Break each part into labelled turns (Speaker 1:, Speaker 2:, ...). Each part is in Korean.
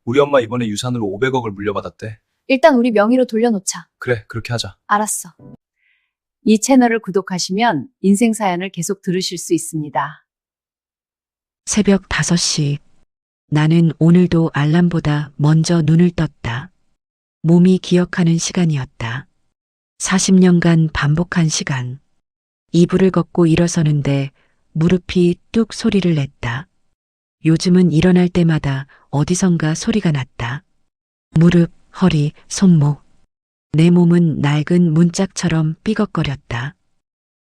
Speaker 1: 우리 엄마 이번에 유산으로 500억을 물려받았대.
Speaker 2: 일단 우리 명의로 돌려놓자.
Speaker 1: 그래, 그렇게 하자.
Speaker 2: 알았어.
Speaker 3: 이 채널을 구독하시면 인생 사연을 계속 들으실 수 있습니다.
Speaker 4: 새벽 5시. 나는 오늘도 알람보다 먼저 눈을 떴다. 몸이 기억하는 시간이었다. 40년간 반복한 시간. 이불을 걷고 일어서는데 무릎이 뚝 소리를 냈다. 요즘은 일어날 때마다 어디선가 소리가 났다. 무릎, 허리, 손목. 내 몸은 낡은 문짝처럼 삐걱거렸다.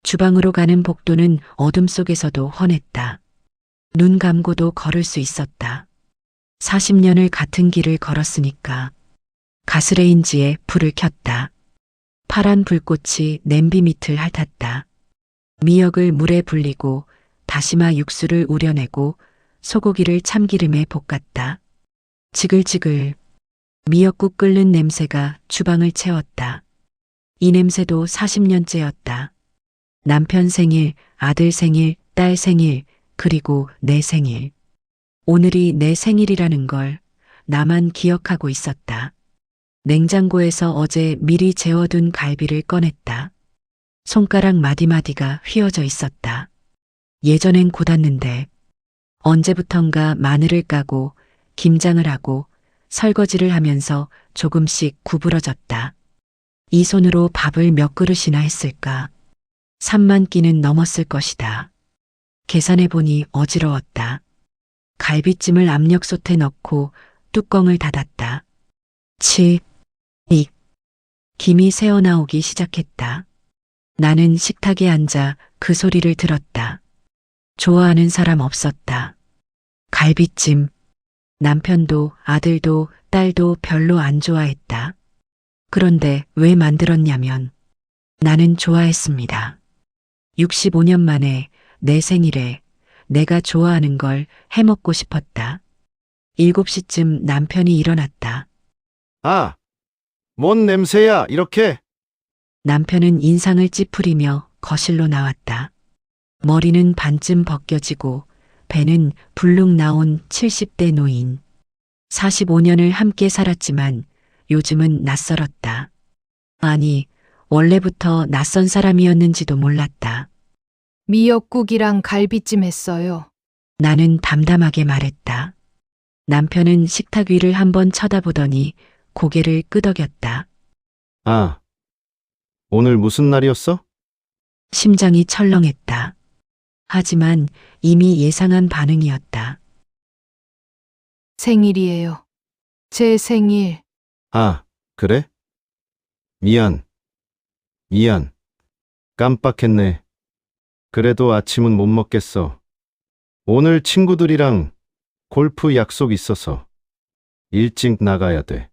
Speaker 4: 주방으로 가는 복도는 어둠 속에서도 훤했다. 눈 감고도 걸을 수 있었다. 40년을 같은 길을 걸었으니까. 가스레인지에 불을 켰다. 파란 불꽃이 냄비 밑을 핥았다. 미역을 물에 불리고 다시마 육수를 우려내고 소고기를 참기름에 볶았다. 지글지글 미역국 끓는 냄새가 주방을 채웠다. 이 냄새도 40년째였다. 남편 생일, 아들 생일, 딸 생일, 그리고 내 생일. 오늘이 내 생일이라는 걸 나만 기억하고 있었다. 냉장고에서 어제 미리 재워둔 갈비를 꺼냈다. 손가락 마디마디가 휘어져 있었다. 예전엔 곧았는데 언제부턴가 마늘을 까고 김장을 하고 설거지를 하면서 조금씩 구부러졌다. 이 손으로 밥을 몇 그릇이나 했을까? 3만 끼는 넘었을 것이다. 계산해보니 어지러웠다. 갈비찜을 압력솥에 넣고 뚜껑을 닫았다. 치, 익. 김이 새어나오기 시작했다. 나는 식탁에 앉아 그 소리를 들었다. 좋아하는 사람 없었다. 갈비찜. 남편도 아들도 딸도 별로 안 좋아했다. 그런데 왜 만들었냐면 나는 좋아했습니다. 65년 만에 내 생일에 내가 좋아하는 걸 해먹고 싶었다. 7시쯤 남편이 일어났다.
Speaker 5: 아, 뭔 냄새야, 이렇게?
Speaker 4: 남편은 인상을 찌푸리며 거실로 나왔다. 머리는 반쯤 벗겨지고 배는 불룩 나온 70대 노인. 45년을 함께 살았지만 요즘은 낯설었다. 아니, 원래부터 낯선 사람이었는지도 몰랐다.
Speaker 6: 미역국이랑 갈비찜 했어요.
Speaker 4: 나는 담담하게 말했다. 남편은 식탁 위를 한번 쳐다보더니 고개를 끄덕였다.
Speaker 5: 아, 오늘 무슨 날이었어?
Speaker 4: 심장이 철렁했다. 하지만 이미 예상한 반응이었다.
Speaker 6: 생일이에요. 제 생일.
Speaker 5: 아, 그래? 미안. 깜빡했네. 그래도 아침은 못 먹겠어. 오늘 친구들이랑 골프 약속 있어서 일찍 나가야 돼.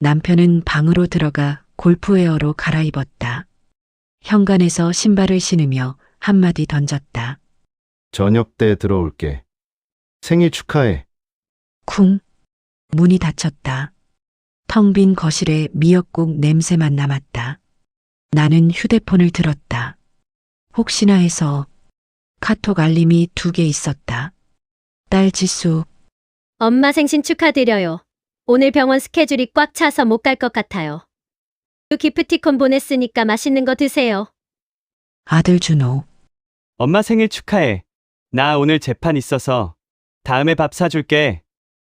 Speaker 4: 남편은 방으로 들어가 골프웨어로 갈아입었다. 현관에서 신발을 신으며 한마디 던졌다.
Speaker 5: 저녁 때 들어올게. 생일 축하해.
Speaker 4: 쿵. 문이 닫혔다. 텅 빈 거실에 미역국 냄새만 남았다. 나는 휴대폰을 들었다. 혹시나 해서 카톡 알림이 2개 있었다. 딸 지수,
Speaker 7: 엄마 생신 축하드려요. 오늘 병원 스케줄이 꽉 차서 못 갈 것 같아요. 기프티콘 보냈으니까 맛있는 거 드세요.
Speaker 4: 아들 준호,
Speaker 8: 엄마 생일 축하해. 나 오늘 재판 있어서 다음에 밥 사줄게.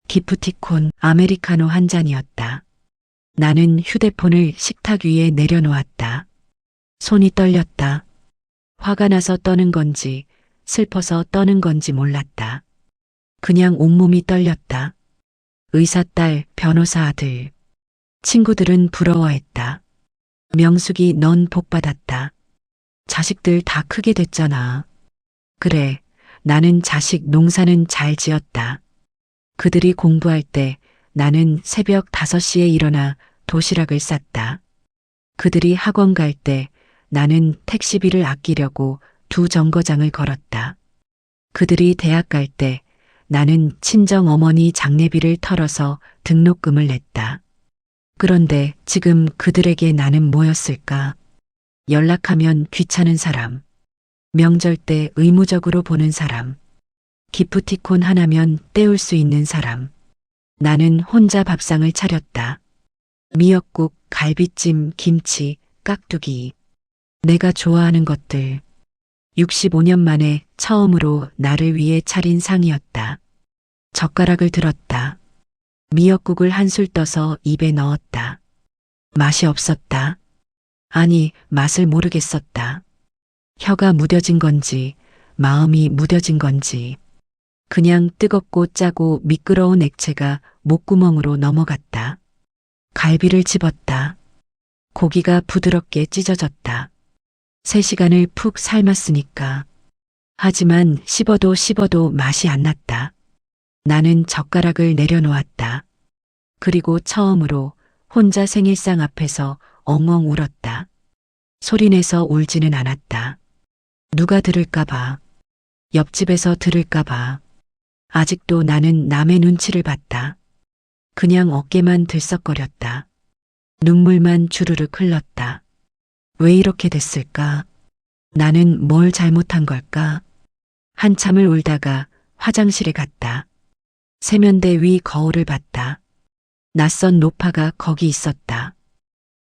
Speaker 4: 기프티콘 아메리카노 한 잔이었다. 나는 휴대폰을 식탁 위에 내려놓았다. 손이 떨렸다. 화가 나서 떠는 건지 슬퍼서 떠는 건지 몰랐다. 그냥 온몸이 떨렸다. 의사 딸, 변호사 아들. 친구들은 부러워했다. 명숙이 넌 복 받았다. 자식들 다 크게 됐잖아. 그래, 나는 자식 농사는 잘 지었다. 그들이 공부할 때 나는 새벽 5시에 일어나 도시락을 쌌다. 그들이 학원 갈 때 나는 택시비를 아끼려고 2 정거장을 걸었다. 그들이 대학 갈 때 나는 친정 어머니 장례비를 털어서 등록금을 냈다. 그런데 지금 그들에게 나는 뭐였을까? 연락하면 귀찮은 사람. 명절 때 의무적으로 보는 사람. 기프티콘 하나면 때울 수 있는 사람. 나는 혼자 밥상을 차렸다. 미역국, 갈비찜, 김치, 깍두기. 내가 좋아하는 것들. 65년 만에 처음으로 나를 위해 차린 상이었다. 젓가락을 들었다. 미역국을 한술 떠서 입에 넣었다. 맛이 없었다. 아니, 맛을 모르겠었다. 혀가 무뎌진 건지, 마음이 무뎌진 건지. 그냥 뜨겁고 짜고 미끄러운 액체가 목구멍으로 넘어갔다. 갈비를 집었다. 고기가 부드럽게 찢어졌다. 3시간을 푹 삶았으니까. 하지만 씹어도 맛이 안 났다. 나는 젓가락을 내려놓았다. 그리고 처음으로 혼자 생일상 앞에서 엉엉 울었다. 소리내서 울지는 않았다. 누가 들을까봐. 옆집에서 들을까봐. 아직도 나는 남의 눈치를 봤다. 그냥 어깨만 들썩거렸다. 눈물만 주르륵 흘렀다. 왜 이렇게 됐을까? 나는 뭘 잘못한 걸까? 한참을 울다가 화장실에 갔다. 세면대 위 거울을 봤다. 낯선 노파가 거기 있었다.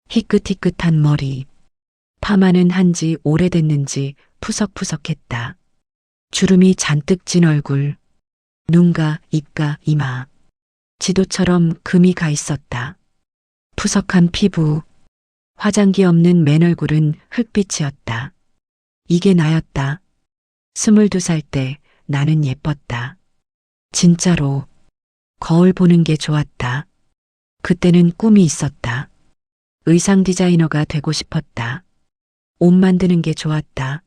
Speaker 4: 희끗희끗한 머리. 파마는 한지 오래됐는지 푸석푸석했다. 주름이 잔뜩 진 얼굴. 눈과 입과 이마. 지도처럼 금이 가 있었다. 푸석한 피부. 화장기 없는 맨 얼굴은 흑빛이었다. 이게 나였다. 22살 때 나는 예뻤다. 진짜로. 거울 보는 게 좋았다. 그때는 꿈이 있었다. 의상 디자이너가 되고 싶었다. 옷 만드는 게 좋았다.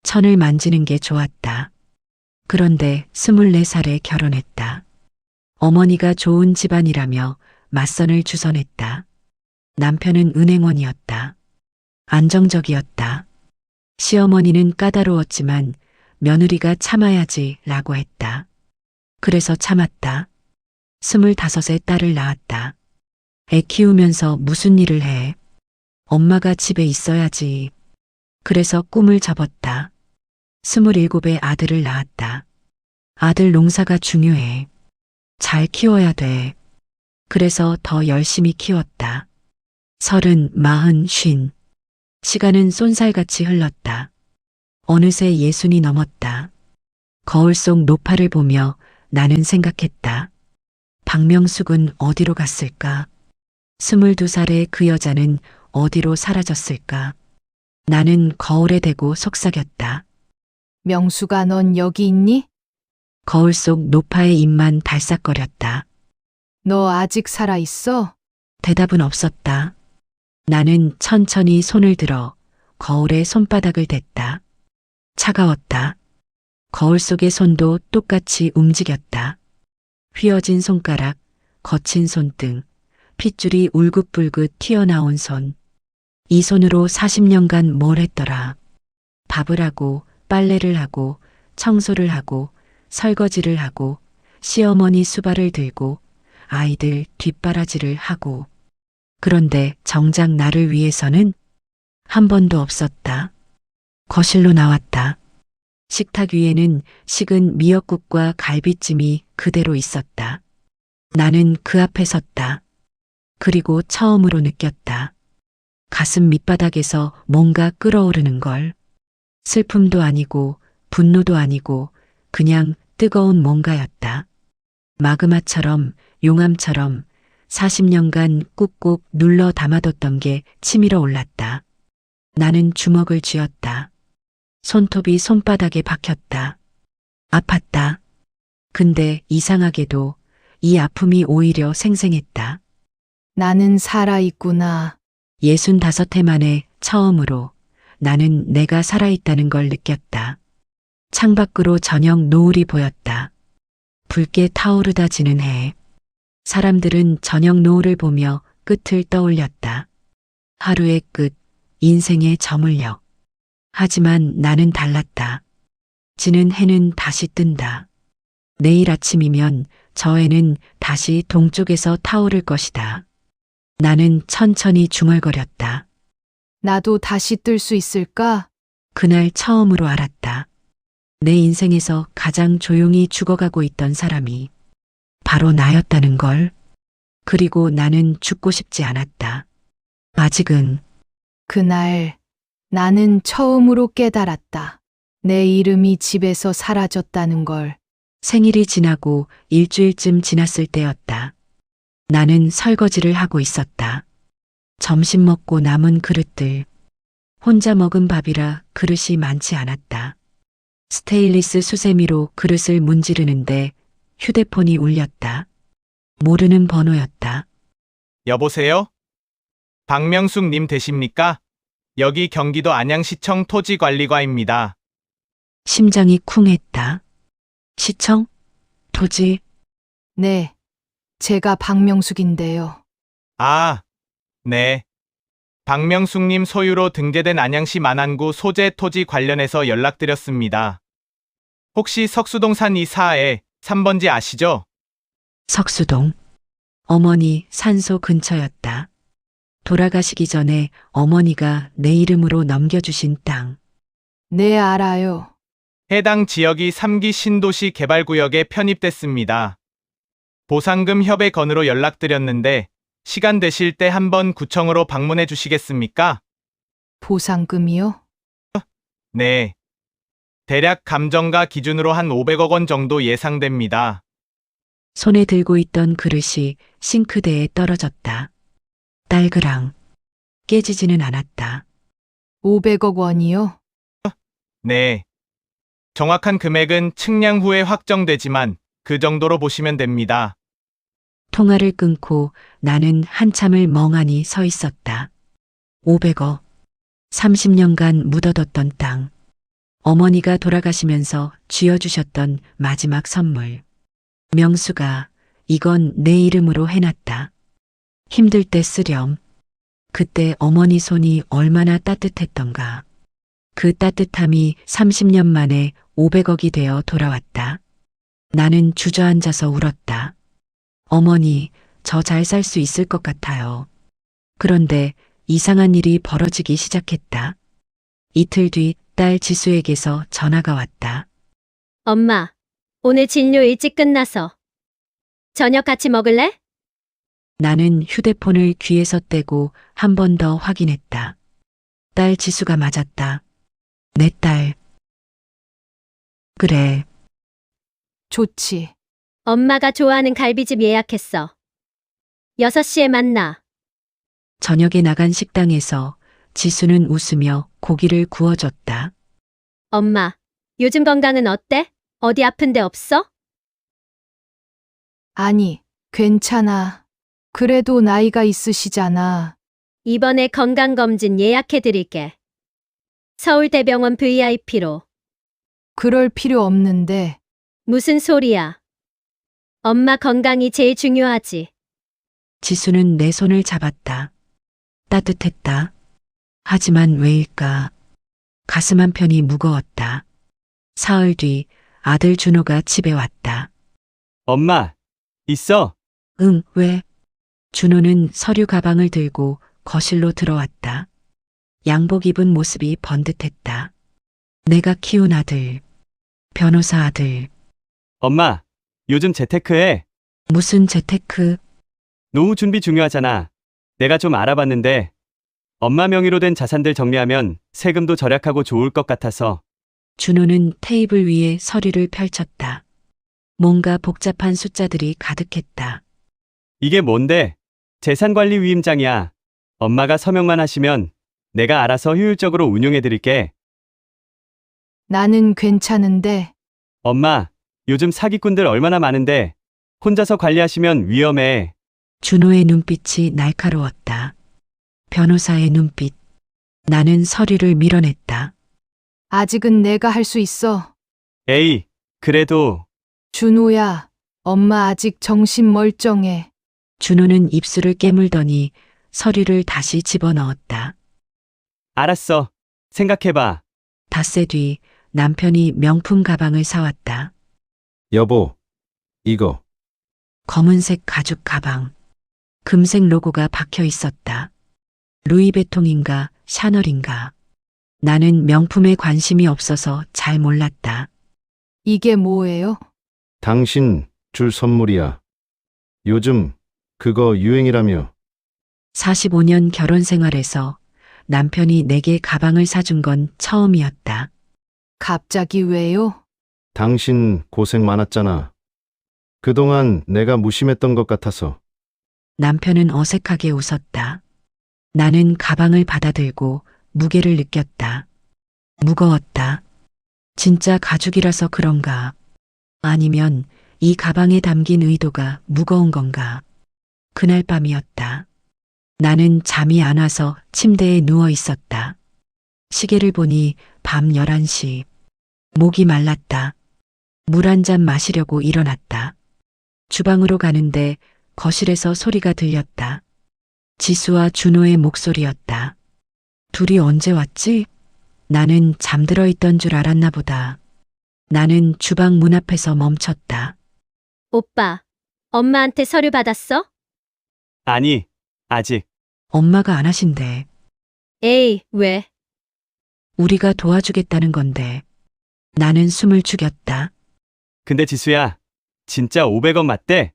Speaker 4: 천을 만지는 게 좋았다. 그런데 24살에 결혼했다. 어머니가 좋은 집안이라며 맞선을 주선했다. 남편은 은행원이었다. 안정적이었다. 시어머니는 까다로웠지만 며느리가 참아야지 라고 했다. 그래서 참았다. 25에 딸을 낳았다. 애 키우면서 무슨 일을 해? 엄마가 집에 있어야지. 그래서 꿈을 접었다. 27에 아들을 낳았다. 아들 농사가 중요해. 잘 키워야 돼. 그래서 더 열심히 키웠다. 30, 40, 50. 시간은 쏜살같이 흘렀다. 어느새 60이 넘었다. 거울 속 노파를 보며 나는 생각했다. 박명숙은 어디로 갔을까? 22살의 그 여자는 어디로 사라졌을까? 나는 거울에 대고 속삭였다.
Speaker 6: 명수가 넌 여기 있니?
Speaker 4: 거울 속 노파의 입만 달싹거렸다.
Speaker 6: 너 아직 살아있어?
Speaker 4: 대답은 없었다. 나는 천천히 손을 들어 거울에 손바닥을 댔다. 차가웠다. 거울 속의 손도 똑같이 움직였다. 휘어진 손가락, 거친 손등, 핏줄이 울긋불긋 튀어나온 손. 이 손으로 40년간 뭘 했더라. 밥을 하고, 빨래를 하고, 청소를 하고, 설거지를 하고, 시어머니 수발을 들고, 아이들 뒷바라지를 하고. 그런데 정작 나를 위해서는 한 번도 없었다. 거실로 나왔다. 식탁 위에는 식은 미역국과 갈비찜이 그대로 있었다. 나는 그 앞에 섰다. 그리고 처음으로 느꼈다. 가슴 밑바닥에서 뭔가 끓어오르는 걸. 슬픔도 아니고 분노도 아니고 그냥 뜨거운 뭔가였다. 마그마처럼 용암처럼 40년간 꾹꾹 눌러 담아뒀던 게 치밀어 올랐다. 나는 주먹을 쥐었다. 손톱이 손바닥에 박혔다. 아팠다. 근데 이상하게도 이 아픔이 오히려 생생했다.
Speaker 6: 나는 살아있구나.
Speaker 4: 65해 만에 처음으로 나는 내가 살아있다는 걸 느꼈다. 창밖으로 저녁 노을이 보였다. 붉게 타오르다 지는 해. 사람들은 저녁 노을을 보며 끝을 떠올렸다. 하루의 끝, 인생의 저물녘. 하지만 나는 달랐다. 지는 해는 다시 뜬다. 내일 아침이면 저 해는 다시 동쪽에서 타오를 것이다. 나는 천천히 중얼거렸다.
Speaker 6: 나도 다시 뜰 수 있을까?
Speaker 4: 그날 처음으로 알았다. 내 인생에서 가장 조용히 죽어가고 있던 사람이 바로 나였다는 걸. 그리고 나는 죽고 싶지 않았다. 아직은.
Speaker 6: 그날 나는 처음으로 깨달았다. 내 이름이 집에서 사라졌다는 걸.
Speaker 4: 생일이 지나고 일주일쯤 지났을 때였다. 나는 설거지를 하고 있었다. 점심 먹고 남은 그릇들. 혼자 먹은 밥이라 그릇이 많지 않았다. 스테인리스 수세미로 그릇을 문지르는데 휴대폰이 울렸다. 모르는 번호였다.
Speaker 9: 여보세요? 박명숙님 되십니까? 여기 경기도 안양시청 토지관리과입니다.
Speaker 4: 심장이 쿵했다. 시청? 토지?
Speaker 6: 네, 제가 박명숙인데요.
Speaker 9: 아, 네. 박명숙님 소유로 등재된 안양시 만안구 소재 토지 관련해서 연락드렸습니다. 혹시 석수동산 2사에 3번지 아시죠?
Speaker 4: 석수동. 어머니 산소 근처였다. 돌아가시기 전에 어머니가 내 이름으로 넘겨주신 땅.
Speaker 6: 네, 알아요.
Speaker 9: 해당 지역이 3기 신도시 개발구역에 편입됐습니다. 보상금 협의 건으로 연락드렸는데 시간 되실 때 한번 구청으로 방문해 주시겠습니까?
Speaker 6: 보상금이요?
Speaker 9: 네. 대략 감정가 기준으로 한 500억 원 정도 예상됩니다.
Speaker 4: 손에 들고 있던 그릇이 싱크대에 떨어졌다. 딸그랑. 깨지지는 않았다.
Speaker 6: 500억 원이요?
Speaker 9: 네. 정확한 금액은 측량 후에 확정되지만 그 정도로 보시면 됩니다.
Speaker 4: 통화를 끊고 나는 한참을 멍하니 서 있었다. 500억. 30년간 묻어뒀던 땅. 어머니가 돌아가시면서 쥐어주셨던 마지막 선물. 명수가 이건 내 이름으로 해놨다. 힘들 때 쓰렴. 그때 어머니 손이 얼마나 따뜻했던가. 그 따뜻함이 30년 만에 500억이 되어 돌아왔다. 나는 주저앉아서 울었다. 어머니, 저 잘 살 수 있을 것 같아요. 그런데 이상한 일이 벌어지기 시작했다. 이틀 뒤 딸 지수에게서 전화가 왔다.
Speaker 7: 엄마, 오늘 진료 일찍 끝나서 저녁 같이 먹을래?
Speaker 4: 나는 휴대폰을 귀에서 떼고 한 번 더 확인했다. 딸 지수가 맞았다. 내 딸. 그래.
Speaker 6: 좋지.
Speaker 7: 엄마가 좋아하는 갈비집 예약했어. 6시에 만나.
Speaker 4: 저녁에 나간 식당에서 지수는 웃으며 고기를 구워줬다.
Speaker 7: 엄마, 요즘 건강은 어때? 어디 아픈 데 없어?
Speaker 6: 아니, 괜찮아. 그래도 나이가 있으시잖아.
Speaker 7: 이번에 건강검진 예약해드릴게. 서울대병원 VIP로.
Speaker 6: 그럴 필요 없는데.
Speaker 7: 무슨 소리야? 엄마 건강이 제일 중요하지.
Speaker 4: 지수는 내 손을 잡았다. 따뜻했다. 하지만 왜일까? 가슴 한편이 무거웠다. 사흘 뒤 아들 준호가 집에 왔다.
Speaker 8: 엄마, 있어?
Speaker 4: 응, 왜? 준호는 서류 가방을 들고 거실로 들어왔다. 양복 입은 모습이 번듯했다. 내가 키운 아들. 변호사 아들.
Speaker 8: 엄마, 요즘 재테크해.
Speaker 4: 무슨 재테크?
Speaker 8: 노후 준비 중요하잖아. 내가 좀 알아봤는데 엄마 명의로 된 자산들 정리하면 세금도 절약하고 좋을 것 같아서.
Speaker 4: 준호는 테이블 위에 서류를 펼쳤다. 뭔가 복잡한 숫자들이 가득했다.
Speaker 8: 이게 뭔데? 재산관리 위임장이야. 엄마가 서명만 하시면 내가 알아서 효율적으로 운용해드릴게.
Speaker 6: 나는 괜찮은데.
Speaker 8: 엄마, 요즘 사기꾼들 얼마나 많은데 혼자서 관리하시면 위험해.
Speaker 4: 준호의 눈빛이 날카로웠다. 변호사의 눈빛. 나는 서류를 밀어냈다.
Speaker 6: 아직은 내가 할 수 있어.
Speaker 8: 에이, 그래도.
Speaker 6: 준호야, 엄마 아직 정신 멀쩡해.
Speaker 4: 준호는 입술을 깨물더니 서류를 다시 집어넣었다.
Speaker 8: 알았어. 생각해봐.
Speaker 4: 닷새 뒤 남편이 명품 가방을 사왔다.
Speaker 5: 여보, 이거.
Speaker 4: 검은색 가죽 가방. 금색 로고가 박혀 있었다. 루이베통인가 샤넬인가. 나는 명품에 관심이 없어서 잘 몰랐다.
Speaker 6: 이게 뭐예요?
Speaker 5: 당신 줄 선물이야. 요즘 그거 유행이라며.
Speaker 4: 45년 결혼 생활에서 남편이 내게 가방을 사준 건 처음이었다.
Speaker 6: 갑자기 왜요?
Speaker 5: 당신 고생 많았잖아. 그동안 내가 무심했던 것 같아서.
Speaker 4: 남편은 어색하게 웃었다. 나는 가방을 받아들고 무게를 느꼈다. 무거웠다. 진짜 가죽이라서 그런가? 아니면 이 가방에 담긴 의도가 무거운 건가? 그날 밤이었다. 나는 잠이 안 와서 침대에 누워 있었다. 시계를 보니 밤 11시. 목이 말랐다. 물 한 잔 마시려고 일어났다. 주방으로 가는데 거실에서 소리가 들렸다. 지수와 준호의 목소리였다. 둘이 언제 왔지? 나는 잠들어 있던 줄 알았나 보다. 나는 주방 문 앞에서 멈췄다.
Speaker 7: 오빠, 엄마한테 서류 받았어?
Speaker 8: 아니, 아직.
Speaker 4: 엄마가 안 하신대.
Speaker 7: 에이, 왜?
Speaker 4: 우리가 도와주겠다는 건데. 나는 숨을 죽였다.
Speaker 8: 근데 지수야, 진짜 500원 맞대?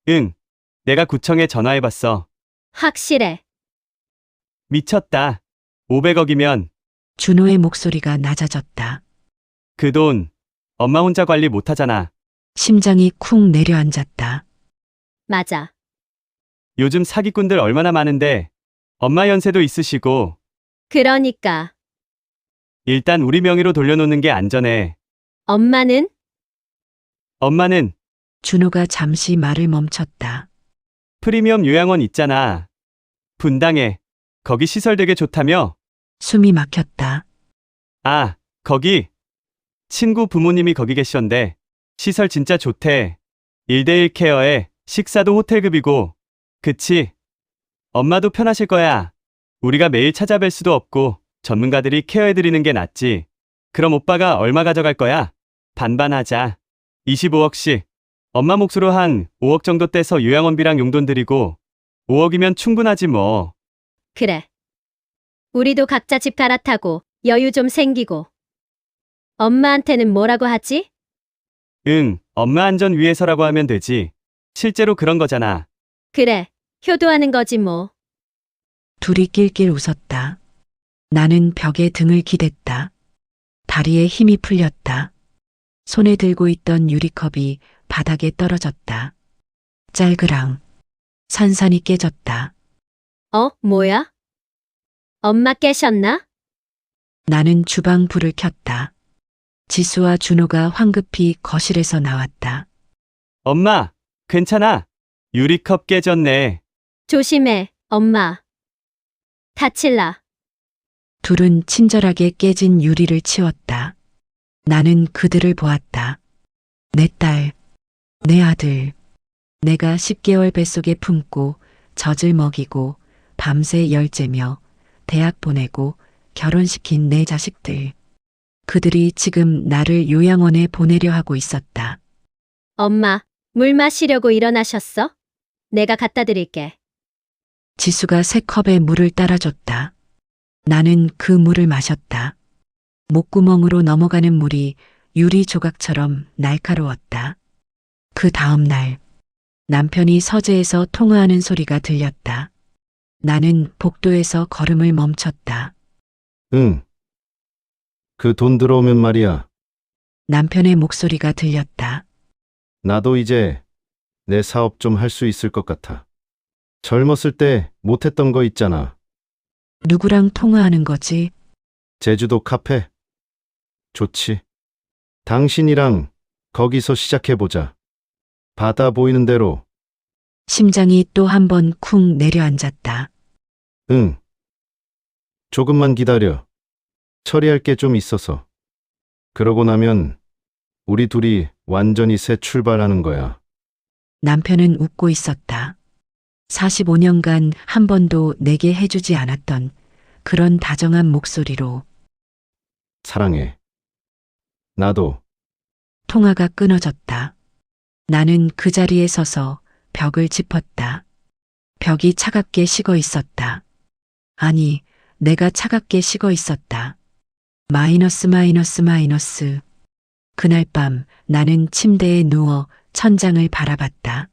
Speaker 8: 응, 내가 구청에 전화해봤어.
Speaker 7: 확실해.
Speaker 8: 미쳤다. 500억이면
Speaker 4: 준호의 목소리가 낮아졌다.
Speaker 8: 그 돈 엄마 혼자 관리 못하잖아.
Speaker 4: 심장이 쿵 내려앉았다.
Speaker 7: 맞아.
Speaker 8: 요즘 사기꾼들 얼마나 많은데 엄마 연세도 있으시고
Speaker 7: 그러니까.
Speaker 8: 일단 우리 명의로 돌려놓는 게 안전해.
Speaker 7: 엄마는?
Speaker 8: 엄마는
Speaker 4: 준호가 잠시 말을 멈췄다.
Speaker 8: 프리미엄 요양원 있잖아. 분당에. 거기 시설 되게 좋다며?
Speaker 4: 숨이 막혔다.
Speaker 8: 아, 거기. 친구 부모님이 거기 계시던데 시설 진짜 좋대. 1대1 케어에 식사도 호텔급이고. 그치? 엄마도 편하실 거야. 우리가 매일 찾아뵐 수도 없고 전문가들이 케어해드리는 게 낫지. 그럼 오빠가 얼마 가져갈 거야? 반반 하자. 25억씩. 엄마 몫으로 한 5억 정도 떼서 요양원비랑 용돈 드리고 5억이면 충분하지 뭐.
Speaker 7: 그래. 우리도 각자 집 갈아타고 여유 좀 생기고. 엄마한테는 뭐라고 하지?
Speaker 8: 응, 엄마 안전 위해서라고 하면 되지. 실제로 그런 거잖아.
Speaker 7: 그래. 효도하는 거지 뭐.
Speaker 4: 둘이 낄낄 웃었다. 나는 벽에 등을 기댔다. 다리에 힘이 풀렸다. 손에 들고 있던 유리컵이 바닥에 떨어졌다. 짤그랑. 산산이 깨졌다.
Speaker 7: 뭐야? 엄마 깨셨나?
Speaker 4: 나는 주방 불을 켰다. 지수와 준호가 황급히 거실에서 나왔다.
Speaker 8: 엄마, 괜찮아. 유리컵 깨졌네.
Speaker 7: 조심해, 엄마. 다칠라.
Speaker 4: 둘은 친절하게 깨진 유리를 치웠다. 나는 그들을 보았다. 내 딸, 내 아들. 내가 10개월 뱃속에 품고 젖을 먹이고 밤새 열째며 대학 보내고 결혼시킨 내 자식들. 그들이 지금 나를 요양원에 보내려 하고 있었다.
Speaker 7: 엄마, 물 마시려고 일어나셨어? 내가 갖다 드릴게.
Speaker 4: 지수가 새 컵에 물을 따라줬다. 나는 그 물을 마셨다. 목구멍으로 넘어가는 물이 유리 조각처럼 날카로웠다. 그 다음 날, 남편이 서재에서 통화하는 소리가 들렸다. 나는 복도에서 걸음을 멈췄다.
Speaker 5: 응. 그 돈 들어오면 말이야.
Speaker 4: 남편의 목소리가 들렸다.
Speaker 5: 나도 이제 내 사업 좀 할 수 있을 것 같아. 젊었을 때 못했던 거 있잖아.
Speaker 4: 누구랑 통화하는 거지?
Speaker 5: 제주도 카페. 좋지. 당신이랑 거기서 시작해보자. 바다 보이는 대로.
Speaker 4: 심장이 또 한 번 쿵 내려앉았다.
Speaker 5: 응. 조금만 기다려. 처리할 게 좀 있어서. 그러고 나면 우리 둘이 완전히 새 출발하는 거야.
Speaker 4: 남편은 웃고 있었다. 45년간 한 번도 내게 해주지 않았던 그런 다정한 목소리로.
Speaker 5: 사랑해. 나도.
Speaker 4: 통화가 끊어졌다. 나는 그 자리에 서서 벽을 짚었다. 벽이 차갑게 식어 있었다. 아니, 내가 차갑게 식어 있었다. 마이너스 마이너스 마이너스. 그날 밤 나는 침대에 누워 천장을 바라봤다.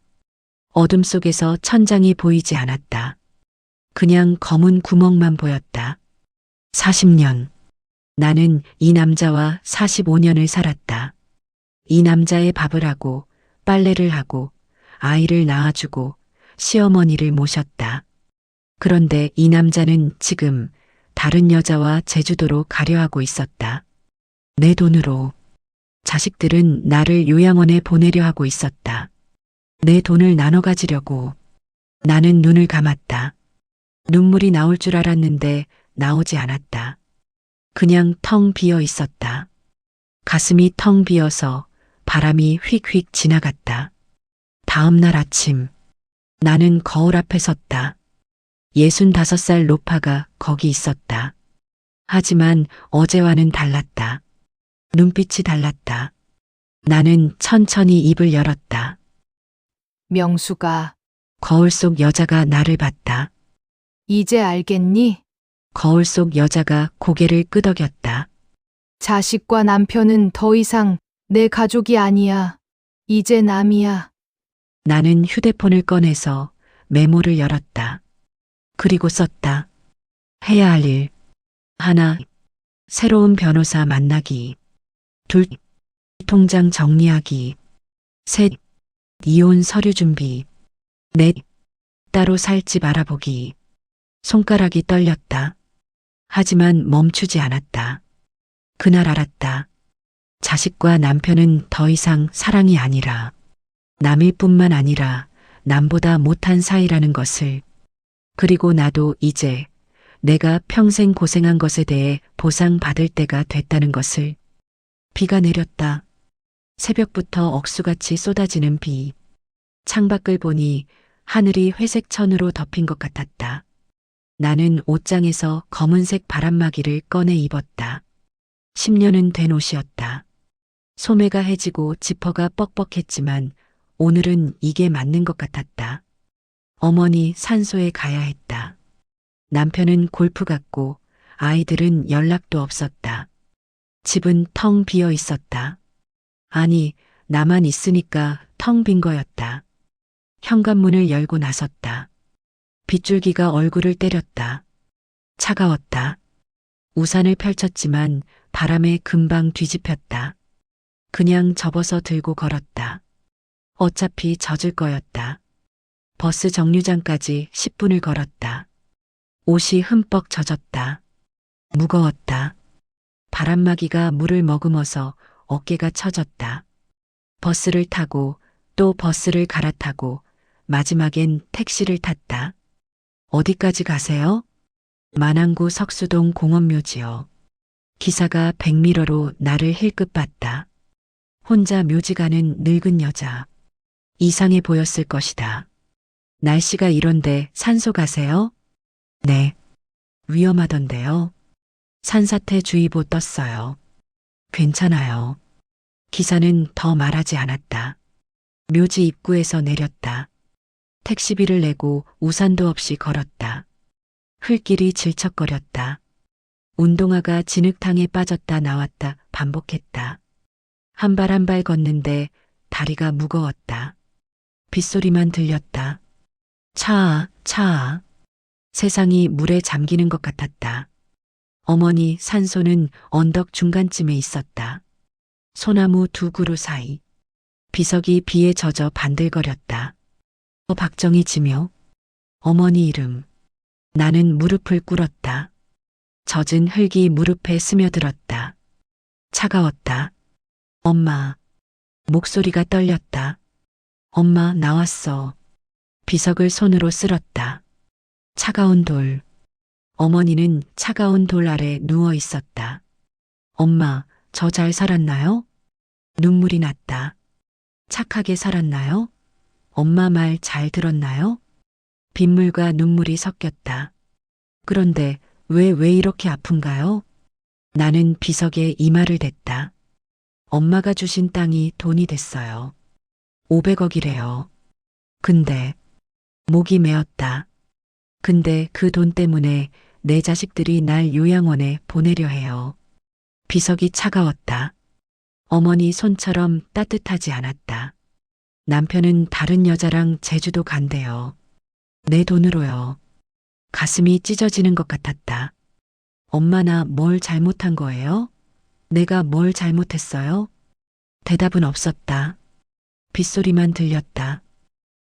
Speaker 4: 어둠 속에서 천장이 보이지 않았다. 그냥 검은 구멍만 보였다. 40년. 나는 이 남자와 45년을 살았다. 이 남자의 밥을 하고 빨래를 하고 아이를 낳아주고 시어머니를 모셨다. 그런데 이 남자는 지금 다른 여자와 제주도로 가려 하고 있었다. 내 돈으로. 자식들은 나를 요양원에 보내려 하고 있었다. 내 돈을 나눠 가지려고. 나는 눈을 감았다. 눈물이 나올 줄 알았는데 나오지 않았다. 그냥 텅 비어 있었다. 가슴이 텅 비어서 바람이 휙휙 지나갔다. 다음 날 아침, 나는 거울 앞에 섰다. 65살 노파가 거기 있었다. 하지만 어제와는 달랐다. 눈빛이 달랐다. 나는 천천히 입을 열었다.
Speaker 6: 명수가
Speaker 4: 거울 속 여자가 나를 봤다.
Speaker 6: 이제 알겠니?
Speaker 4: 거울 속 여자가 고개를 끄덕였다.
Speaker 6: 자식과 남편은 더 이상 내 가족이 아니야. 이제 남이야.
Speaker 4: 나는 휴대폰을 꺼내서 메모를 열었다. 그리고 썼다. 해야 할 일. 하나, 새로운 변호사 만나기. 둘, 통장 정리하기. 셋, 이혼 서류 준비. 넷, 따로 살 집 알아보기. 손가락이 떨렸다. 하지만 멈추지 않았다. 그날 알았다. 자식과 남편은 더 이상 사랑이 아니라 남일 뿐만 아니라 남보다 못한 사이라는 것을. 그리고 나도 이제 내가 평생 고생한 것에 대해 보상받을 때가 됐다는 것을. 비가 내렸다. 새벽부터 억수같이 쏟아지는 비. 창밖을 보니 하늘이 회색 천으로 덮인 것 같았다. 나는 옷장에서 검은색 바람막이를 꺼내 입었다. 10년은 된 옷이었다. 소매가 해지고 지퍼가 뻑뻑했지만 오늘은 이게 맞는 것 같았다. 어머니 산소에 가야 했다. 남편은 골프 갔고 아이들은 연락도 없었다. 집은 텅 비어 있었다. 아니, 나만 있으니까 텅 빈 거였다. 현관문을 열고 나섰다. 빗줄기가 얼굴을 때렸다. 차가웠다. 우산을 펼쳤지만 바람에 금방 뒤집혔다. 그냥 접어서 들고 걸었다. 어차피 젖을 거였다. 버스 정류장까지 10분을 걸었다. 옷이 흠뻑 젖었다. 무거웠다. 바람막이가 물을 머금어서 어깨가 처졌다. 버스를 타고 또 버스를 갈아타고 마지막엔 택시를 탔다. 어디까지 가세요? 만안구 석수동 공원묘지요. 기사가 백미러로 나를 힐끗 봤다. 혼자 묘지 가는 늙은 여자. 이상해 보였을 것이다. 날씨가 이런데 산소 가세요? 네. 위험하던데요. 산사태 주의보 떴어요. 괜찮아요. 기사는 더 말하지 않았다. 묘지 입구에서 내렸다. 택시비를 내고 우산도 없이 걸었다. 흘길이 질척거렸다. 운동화가 진흙탕에 빠졌다 나왔다 반복했다. 한 발 한 발 걷는데 다리가 무거웠다. 빗소리만 들렸다. 차아, 차아. 세상이 물에 잠기는 것 같았다. 어머니 산소는 언덕 중간쯤에 있었다. 소나무 두 그루 사이. 비석이 비에 젖어 반들거렸다. 박정희 지묘. 어머니 이름. 나는 무릎을 꿇었다. 젖은 흙이 무릎에 스며들었다. 차가웠다. 엄마. 목소리가 떨렸다. 엄마 나왔어. 비석을 손으로 쓸었다. 차가운 돌. 어머니는 차가운 돌 아래 누워 있었다. 엄마, 저 잘 살았나요? 눈물이 났다. 착하게 살았나요? 엄마 말 잘 들었나요? 빗물과 눈물이 섞였다. 그런데 왜 이렇게 아픈가요? 나는 비석에 이마를 댔다. 엄마가 주신 땅이 돈이 됐어요. 500억이래요. 근데 목이 메었다. 근데 그 돈 때문에 내 자식들이 날 요양원에 보내려 해요. 비석이 차가웠다. 어머니 손처럼 따뜻하지 않았다. 남편은 다른 여자랑 제주도 간대요. 내 돈으로요. 가슴이 찢어지는 것 같았다. 엄마 나 뭘 잘못한 거예요? 내가 뭘 잘못했어요? 대답은 없었다. 빗소리만 들렸다.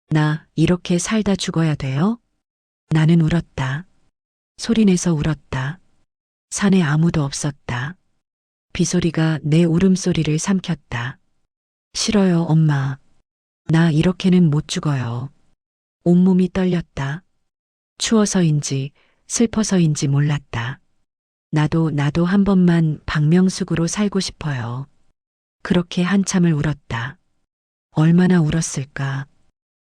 Speaker 4: 나 이렇게 살다 죽어야 돼요? 나는 울었다. 소리내서 울었다. 산에 아무도 없었다. 빗소리가 내 울음소리를 삼켰다. 싫어요, 엄마. 나 이렇게는 못 죽어요. 온몸이 떨렸다. 추워서인지 슬퍼서인지 몰랐다. 나도 한 번만 박명숙으로 살고 싶어요. 그렇게 한참을 울었다. 얼마나 울었을까?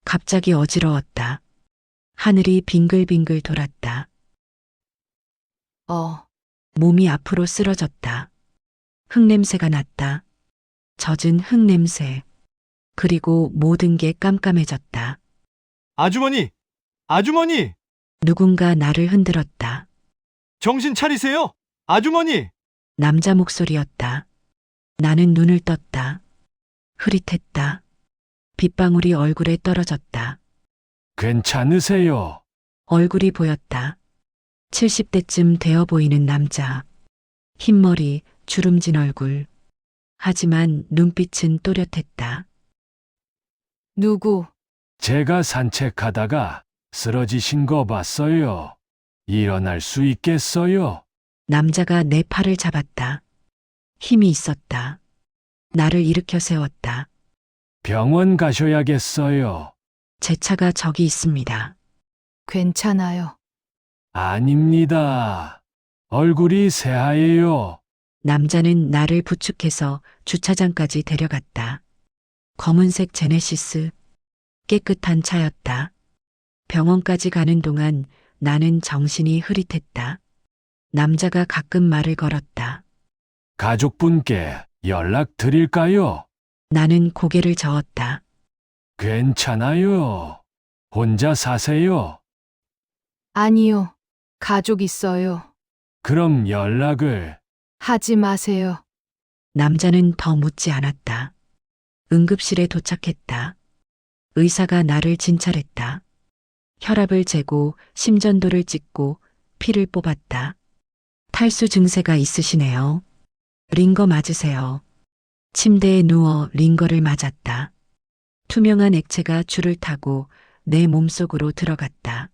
Speaker 4: 갑자기 어지러웠다. 하늘이 빙글빙글 돌았다. 몸이 앞으로 쓰러졌다. 흙냄새가 났다. 젖은 흙냄새. 그리고 모든 게 깜깜해졌다.
Speaker 5: 아주머니! 아주머니!
Speaker 4: 누군가 나를 흔들었다.
Speaker 5: 정신 차리세요! 아주머니!
Speaker 4: 남자 목소리였다. 나는 눈을 떴다. 흐릿했다. 빗방울이 얼굴에 떨어졌다.
Speaker 5: 괜찮으세요?
Speaker 4: 얼굴이 보였다. 70대쯤 되어 보이는 남자. 흰머리, 주름진 얼굴. 하지만 눈빛은 또렷했다.
Speaker 6: 누구?
Speaker 10: 제가 산책하다가 쓰러지신 거 봤어요. 일어날 수 있겠어요?
Speaker 4: 남자가 내 팔을 잡았다. 힘이 있었다. 나를 일으켜 세웠다.
Speaker 10: 병원 가셔야겠어요.
Speaker 4: 제 차가 저기 있습니다.
Speaker 6: 괜찮아요.
Speaker 10: 아닙니다. 얼굴이 새하얘요.
Speaker 4: 남자는 나를 부축해서 주차장까지 데려갔다. 검은색 제네시스. 깨끗한 차였다. 병원까지 가는 동안 나는 정신이 흐릿했다. 남자가 가끔 말을 걸었다.
Speaker 10: 가족분께 연락 드릴까요?
Speaker 4: 나는 고개를 저었다.
Speaker 10: 괜찮아요. 혼자 사세요.
Speaker 6: 아니요. 가족 있어요.
Speaker 10: 그럼 연락을.
Speaker 6: 하지 마세요.
Speaker 4: 남자는 더 묻지 않았다. 응급실에 도착했다. 의사가 나를 진찰했다. 혈압을 재고 심전도를 찍고 피를 뽑았다. 탈수 증세가 있으시네요. 링거 맞으세요. 침대에 누워 링거를 맞았다. 투명한 액체가 줄을 타고 내 몸속으로 들어갔다.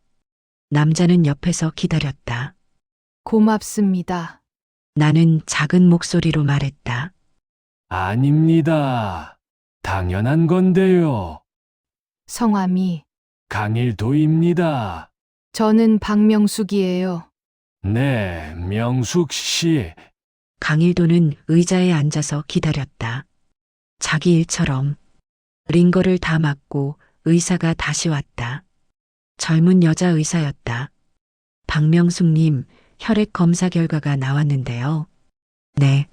Speaker 4: 남자는 옆에서 기다렸다.
Speaker 6: 고맙습니다.
Speaker 4: 나는 작은 목소리로 말했다.
Speaker 10: 아닙니다. 당연한 건데요.
Speaker 6: 성함이
Speaker 10: 강일도입니다.
Speaker 6: 저는 박명숙이에요.
Speaker 10: 네, 명숙 씨.
Speaker 4: 강일도는 의자에 앉아서 기다렸다. 자기 일처럼 링거를 다 맞고 의사가 다시 왔다. 젊은 여자 의사였다. 박명숙님, 혈액 검사 결과가 나왔는데요. 네.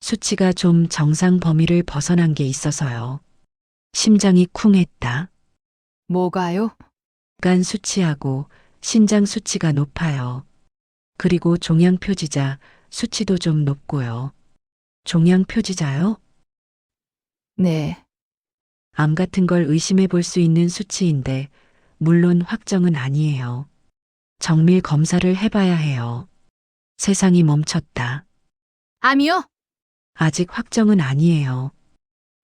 Speaker 4: 수치가 좀 정상 범위를 벗어난 게 있어서요. 심장이 쿵했다.
Speaker 6: 뭐가요?
Speaker 4: 간 수치하고 신장 수치가 높아요. 그리고 종양 표지자 수치도 좀 높고요. 종양 표지자요?
Speaker 6: 네.
Speaker 4: 암 같은 걸 의심해 볼 수 있는 수치인데 물론 확정은 아니에요. 정밀 검사를 해봐야 해요. 세상이 멈췄다.
Speaker 6: 암이요?
Speaker 4: 아직 확정은 아니에요.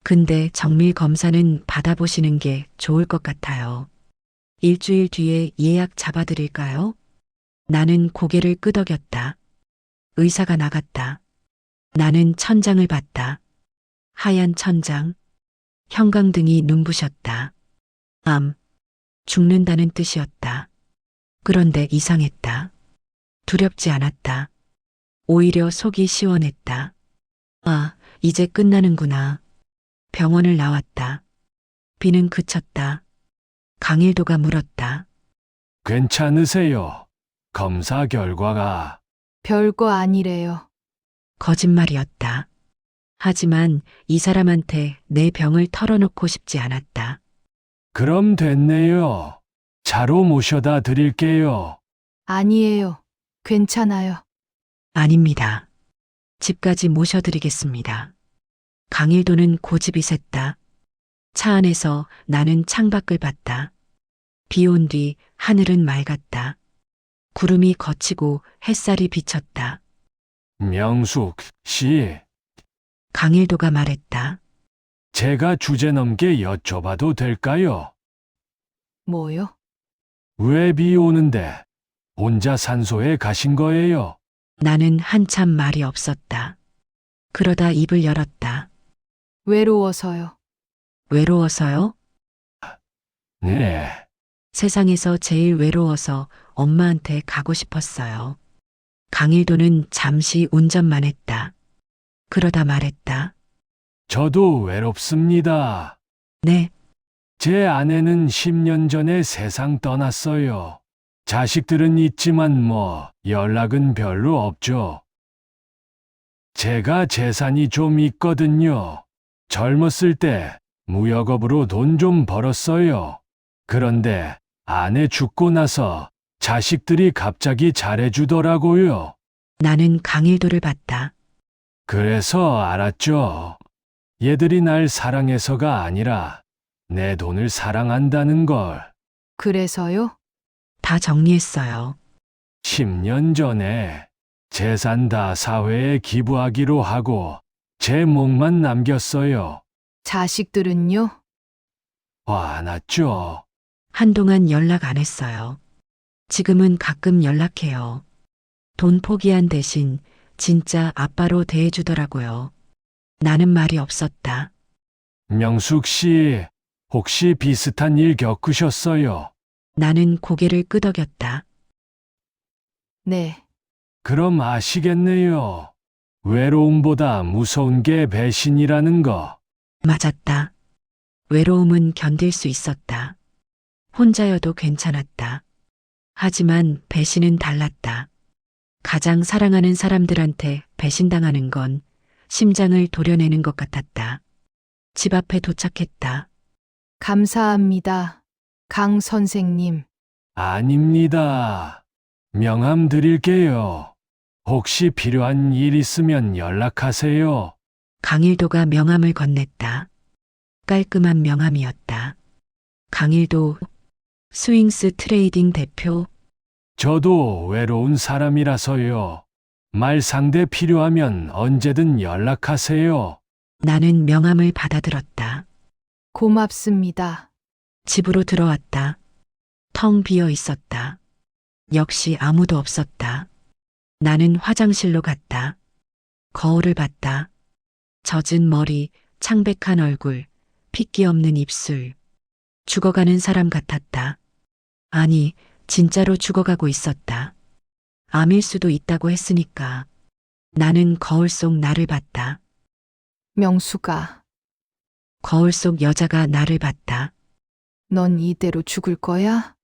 Speaker 4: 근데 정밀 검사는 받아보시는 게 좋을 것 같아요. 일주일 뒤에 예약 잡아드릴까요? 나는 고개를 끄덕였다. 의사가 나갔다. 나는 천장을 봤다. 하얀 천장. 형광등이 눈부셨다. 암. 죽는다는 뜻이었다. 그런데 이상했다. 두렵지 않았다. 오히려 속이 시원했다. 아, 이제 끝나는구나. 병원을 나왔다. 비는 그쳤다. 강일도가 물었다.
Speaker 10: 괜찮으세요? 검사 결과가.
Speaker 6: 별거 아니래요.
Speaker 4: 거짓말이었다. 하지만 이 사람한테 내 병을 털어놓고 싶지 않았다.
Speaker 10: 그럼 됐네요. 차로 모셔다 드릴게요.
Speaker 6: 아니에요. 괜찮아요.
Speaker 4: 아닙니다. 집까지 모셔드리겠습니다. 강일도는 고집이 셌다. 차 안에서 나는 창밖을 봤다. 비 온 뒤 하늘은 맑았다. 구름이 걷히고 햇살이 비쳤다.
Speaker 10: 명숙 씨,
Speaker 4: 강일도가 말했다.
Speaker 10: 제가 주제 넘게 여쭤봐도 될까요?
Speaker 6: 뭐요?
Speaker 10: 왜 비 오는데 혼자 산소에 가신 거예요?
Speaker 4: 나는 한참 말이 없었다. 그러다 입을 열었다.
Speaker 6: 외로워서요.
Speaker 4: 외로워서요?
Speaker 10: 네.
Speaker 4: 세상에서 제일 외로워서 엄마한테 가고 싶었어요. 강일도는 잠시 운전만 했다. 그러다 말했다.
Speaker 10: 저도 외롭습니다.
Speaker 4: 네,
Speaker 10: 제 아내는 10년 전에 세상 떠났어요. 자식들은 있지만 연락은 별로 없죠. 제가 재산이 좀 있거든요. 젊었을 때 무역업으로 돈 좀 벌었어요. 그런데 아내 죽고 나서 자식들이 갑자기 잘해주더라고요.
Speaker 4: 나는 강일도를 봤다.
Speaker 10: 그래서 알았죠. 얘들이 날 사랑해서가 아니라 내 돈을 사랑한다는 걸.
Speaker 6: 그래서요?
Speaker 4: 다 정리했어요.
Speaker 10: 10년 전에 재산 다 사회에 기부하기로 하고 제 몫만 남겼어요.
Speaker 6: 자식들은요?
Speaker 10: 화났죠.
Speaker 4: 한동안 연락 안 했어요. 지금은 가끔 연락해요. 돈 포기한 대신 진짜 아빠로 대해주더라고요. 나는 말이 없었다.
Speaker 10: 명숙 씨, 혹시 비슷한 일 겪으셨어요?
Speaker 4: 나는 고개를 끄덕였다.
Speaker 6: 네.
Speaker 10: 그럼 아시겠네요. 외로움보다 무서운 게 배신이라는 거.
Speaker 4: 맞았다. 외로움은 견딜 수 있었다. 혼자여도 괜찮았다. 하지만 배신은 달랐다. 가장 사랑하는 사람들한테 배신당하는 건 심장을 도려내는 것 같았다. 집 앞에 도착했다.
Speaker 6: 감사합니다. 강 선생님.
Speaker 10: 아닙니다. 명함 드릴게요. 혹시 필요한 일 있으면 연락하세요.
Speaker 4: 강일도가 명함을 건넸다. 깔끔한 명함이었다. 강일도 스윙스 트레이딩 대표.
Speaker 10: 저도 외로운 사람이라서요. 말 상대 필요하면 언제든 연락하세요.
Speaker 4: 나는 명함을 받아들었다.
Speaker 6: 고맙습니다.
Speaker 4: 집으로 들어왔다. 텅 비어 있었다. 역시 아무도 없었다. 나는 화장실로 갔다. 거울을 봤다. 젖은 머리, 창백한 얼굴, 핏기 없는 입술. 죽어가는 사람 같았다. 아니, 진짜로 죽어가고 있었다. 암일 수도 있다고 했으니까. 나는 거울 속 나를 봤다.
Speaker 6: 명수가,
Speaker 4: 거울 속 여자가 나를 봤다.
Speaker 6: 넌 이대로 죽을 거야?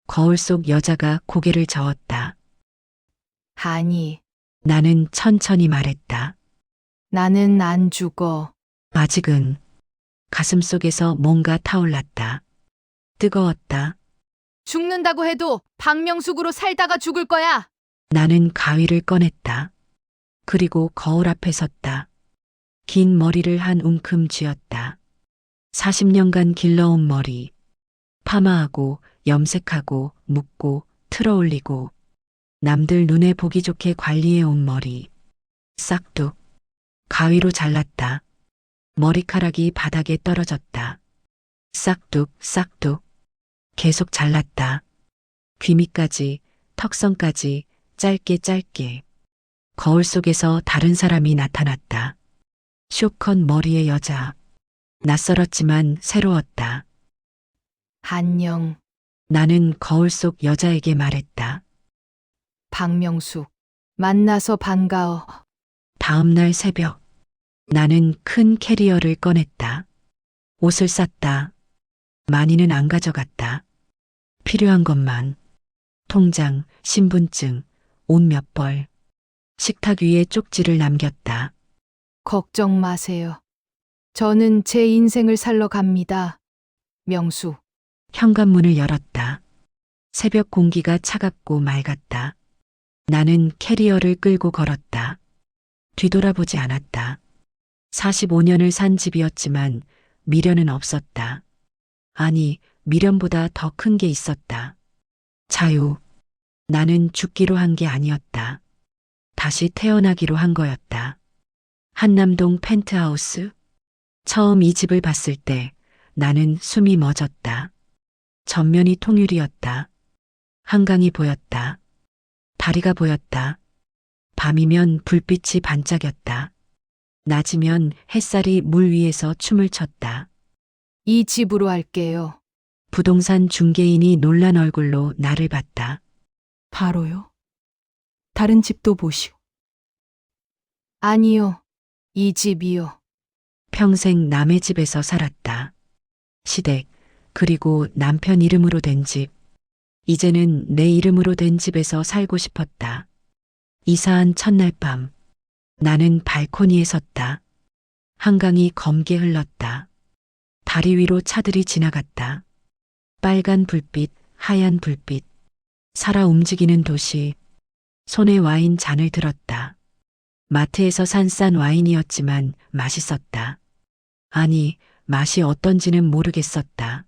Speaker 4: 거울 속 여자가 고개를 저었다.
Speaker 6: 아니,
Speaker 4: 나는 천천히 말했다.
Speaker 6: 나는 안 죽어.
Speaker 4: 아직은. 가슴 속에서 뭔가 타올랐다. 뜨거웠다.
Speaker 6: 죽는다고 해도 박명숙으로 살다가 죽을 거야.
Speaker 4: 나는 가위를 꺼냈다. 그리고 거울 앞에 섰다. 긴 머리를 한 움큼 쥐었다. 40년간 길러온 머리. 파마하고 염색하고 묶고 틀어올리고 남들 눈에 보기 좋게 관리해온 머리. 싹둑. 가위로 잘랐다. 머리카락이 바닥에 떨어졌다. 싹둑 싹둑. 계속 잘랐다. 귀 밑까지, 턱선까지 짧게 짧게. 거울 속에서 다른 사람이 나타났다. 쇼컷 머리의 여자. 낯설었지만 새로웠다.
Speaker 6: 안녕,
Speaker 4: 나는 거울 속 여자에게 말했다.
Speaker 6: 박명숙. 만나서 반가워.
Speaker 4: 다음 날 새벽. 나는 큰 캐리어를 꺼냈다. 옷을 쌌다. 많이는 안 가져갔다. 필요한 것만. 통장, 신분증, 옷 몇 벌. 식탁 위에 쪽지를 남겼다.
Speaker 6: 걱정 마세요. 저는 제 인생을 살러 갑니다. 명수.
Speaker 4: 현관문을 열었다. 새벽 공기가 차갑고 맑았다. 나는 캐리어를 끌고 걸었다. 뒤돌아보지 않았다. 45년을 산 집이었지만 미련은 없었다. 아니, 미련보다 더 큰 게 있었다. 자유. 나는 죽기로 한 게 아니었다. 다시 태어나기로 한 거였다. 한남동 펜트하우스. 처음 이 집을 봤을 때 나는 숨이 멎었다. 전면이 통유리였다. 한강이 보였다. 다리가 보였다. 밤이면 불빛이 반짝였다. 낮이면 햇살이 물 위에서 춤을 췄다.
Speaker 6: 이 집으로 할게요.
Speaker 4: 부동산 중개인이 놀란 얼굴로 나를 봤다.
Speaker 11: 바로요? 다른 집도 보시오.
Speaker 6: 아니요. 이 집이요.
Speaker 4: 평생 남의 집에서 살았다. 시댁, 그리고 남편 이름으로 된 집. 이제는 내 이름으로 된 집에서 살고 싶었다. 이사한 첫날 밤, 나는 발코니에 섰다. 한강이 검게 흘렀다. 다리 위로 차들이 지나갔다. 빨간 불빛, 하얀 불빛. 살아 움직이는 도시. 손에 와인 잔을 들었다. 마트에서 산 싼 와인이었지만 맛있었다. 아니, 맛이 어떤지는 모르겠었다.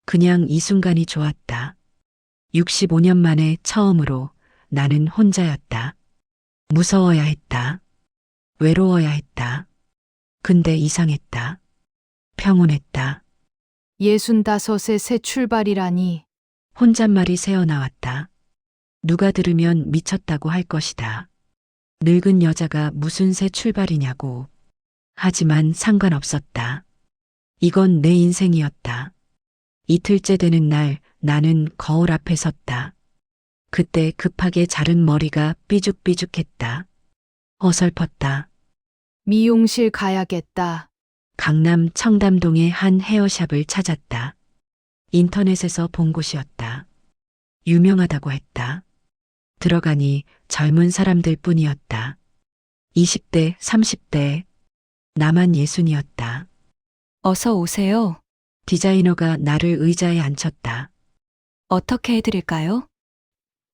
Speaker 4: 그냥 이 순간이 좋았다. 65년 만에 처음으로 나는 혼자였다. 무서워야 했다. 외로워야 했다. 근데 이상했다. 평온했다.
Speaker 6: 65에 새 출발이라니.
Speaker 4: 혼잣말이 새어나왔다. 누가 들으면 미쳤다고 할 것이다. 늙은 여자가 무슨 새 출발이냐고. 하지만 상관없었다. 이건 내 인생이었다. 이틀째 되는 날 나는 거울 앞에 섰다. 그때 급하게 자른 머리가 삐죽삐죽했다. 어설펐다.
Speaker 6: 미용실 가야겠다.
Speaker 4: 강남 청담동의 한 헤어샵을 찾았다. 인터넷에서 본 곳이었다. 유명하다고 했다. 들어가니 젊은 사람들 뿐이었다. 20대, 30대. 나만 예순이었다.
Speaker 11: 어서 오세요.
Speaker 4: 디자이너가 나를 의자에 앉혔다.
Speaker 11: 어떻게 해드릴까요?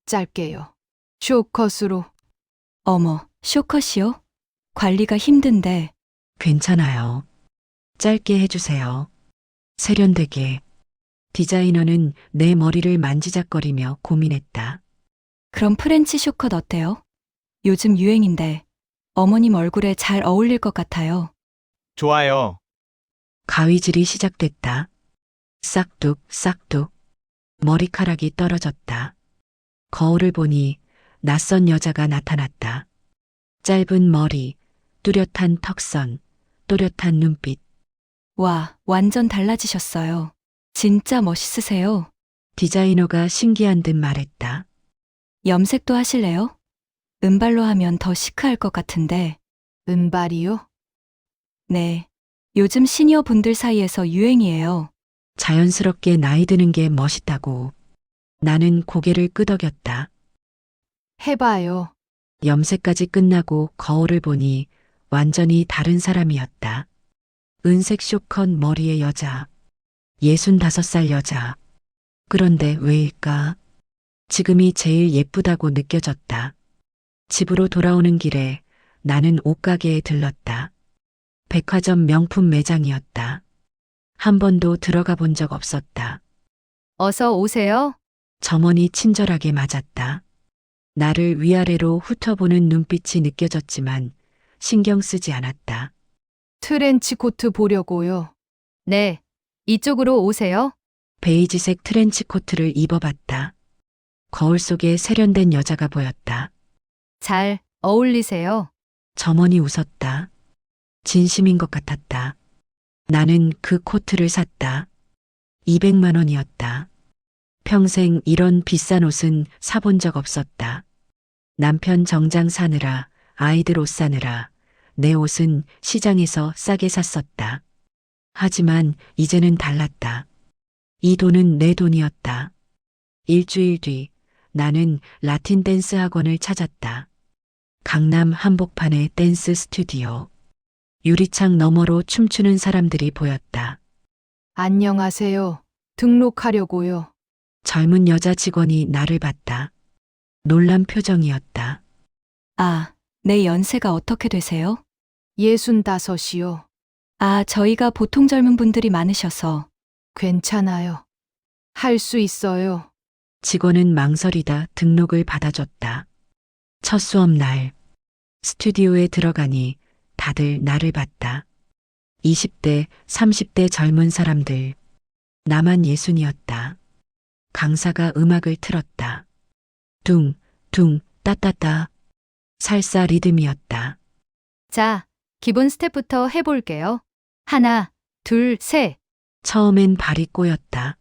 Speaker 6: 짧게요. 쇼컷으로.
Speaker 11: 어머, 쇼컷이요? 관리가 힘든데.
Speaker 4: 괜찮아요. 짧게 해주세요. 세련되게. 디자이너는 내 머리를 만지작거리며 고민했다.
Speaker 11: 그럼 프렌치 쇼컷 어때요? 요즘 유행인데 어머님 얼굴에 잘 어울릴 것 같아요.
Speaker 9: 좋아요.
Speaker 4: 가위질이 시작됐다. 싹둑, 싹둑. 머리카락이 떨어졌다. 거울을 보니 낯선 여자가 나타났다. 짧은 머리, 뚜렷한 턱선, 또렷한 눈빛.
Speaker 11: 와, 완전 달라지셨어요. 진짜 멋있으세요.
Speaker 4: 디자이너가 신기한 듯 말했다.
Speaker 11: 염색도 하실래요? 은발로 하면 더 시크할 것 같은데.
Speaker 6: 은발이요?
Speaker 11: 네. 요즘 시니어 분들 사이에서 유행이에요.
Speaker 4: 자연스럽게 나이 드는 게 멋있다고. 나는 고개를 끄덕였다.
Speaker 6: 해봐요.
Speaker 4: 염색까지 끝나고 거울을 보니 완전히 다른 사람이었다. 은색 쇼컷 머리의 여자. 65살 여자. 그런데 왜일까? 지금이 제일 예쁘다고 느껴졌다. 집으로 돌아오는 길에 나는 옷가게에 들렀다. 백화점 명품 매장이었다. 한 번도 들어가 본 적 없었다.
Speaker 2: 어서 오세요.
Speaker 4: 점원이 친절하게 맞았다. 나를 위아래로 훑어보는 눈빛이 느껴졌지만 신경 쓰지 않았다.
Speaker 6: 트렌치 코트 보려고요.
Speaker 2: 네. 이쪽으로 오세요.
Speaker 4: 베이지색 트렌치 코트를 입어봤다. 거울 속에 세련된 여자가 보였다.
Speaker 2: 잘 어울리세요.
Speaker 4: 점원이 웃었다. 진심인 것 같았다. 나는 그 코트를 샀다. 200만 원이었다. 평생 이런 비싼 옷은 사본 적 없었다. 남편 정장 사느라, 아이들 옷 사느라 내 옷은 시장에서 싸게 샀었다. 하지만 이제는 달랐다. 이 돈은 내 돈이었다. 일주일 뒤 나는 라틴 댄스 학원을 찾았다. 강남 한복판의 댄스 스튜디오. 유리창 너머로 춤추는 사람들이 보였다.
Speaker 6: 안녕하세요. 등록하려고요.
Speaker 4: 젊은 여자 직원이 나를 봤다. 놀란 표정이었다.
Speaker 11: 아, 내 연세가 어떻게 되세요?
Speaker 6: 65이요.
Speaker 11: 아, 저희가 보통 젊은 분들이 많으셔서.
Speaker 6: 괜찮아요. 할 수 있어요.
Speaker 4: 직원은 망설이다 등록을 받아줬다. 첫 수업 날 스튜디오에 들어가니 다들 나를 봤다. 20대, 30대 젊은 사람들. 나만 예순이었다. 강사가 음악을 틀었다. 둥, 둥, 따따따. 살사 리듬이었다.
Speaker 2: 자, 기본 스텝부터 해볼게요. 하나, 둘, 셋.
Speaker 4: 처음엔 발이 꼬였다.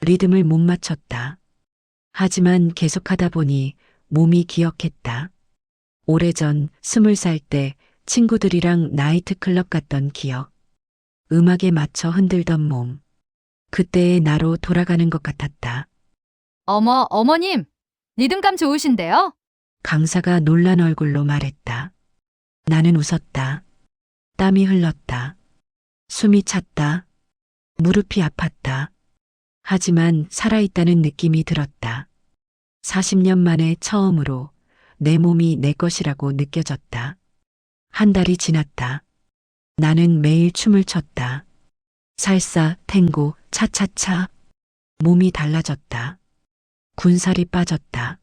Speaker 4: 리듬을 못 맞췄다. 하지만 계속하다 보니 몸이 기억했다. 오래전 20살 때 친구들이랑 나이트클럽 갔던 기억. 음악에 맞춰 흔들던 몸. 그때의 나로 돌아가는 것 같았다.
Speaker 2: 어머, 어머님! 리듬감 좋으신데요?
Speaker 4: 강사가 놀란 얼굴로 말했다. 나는 웃었다. 땀이 흘렀다. 숨이 찼다. 무릎이 아팠다. 하지만 살아있다는 느낌이 들었다. 40년 만에 처음으로 내 몸이 내 것이라고 느껴졌다. 한 달이 지났다. 나는 매일 춤을 췄다. 살사, 탱고, 차차차. 몸이 달라졌다. 군살이 빠졌다.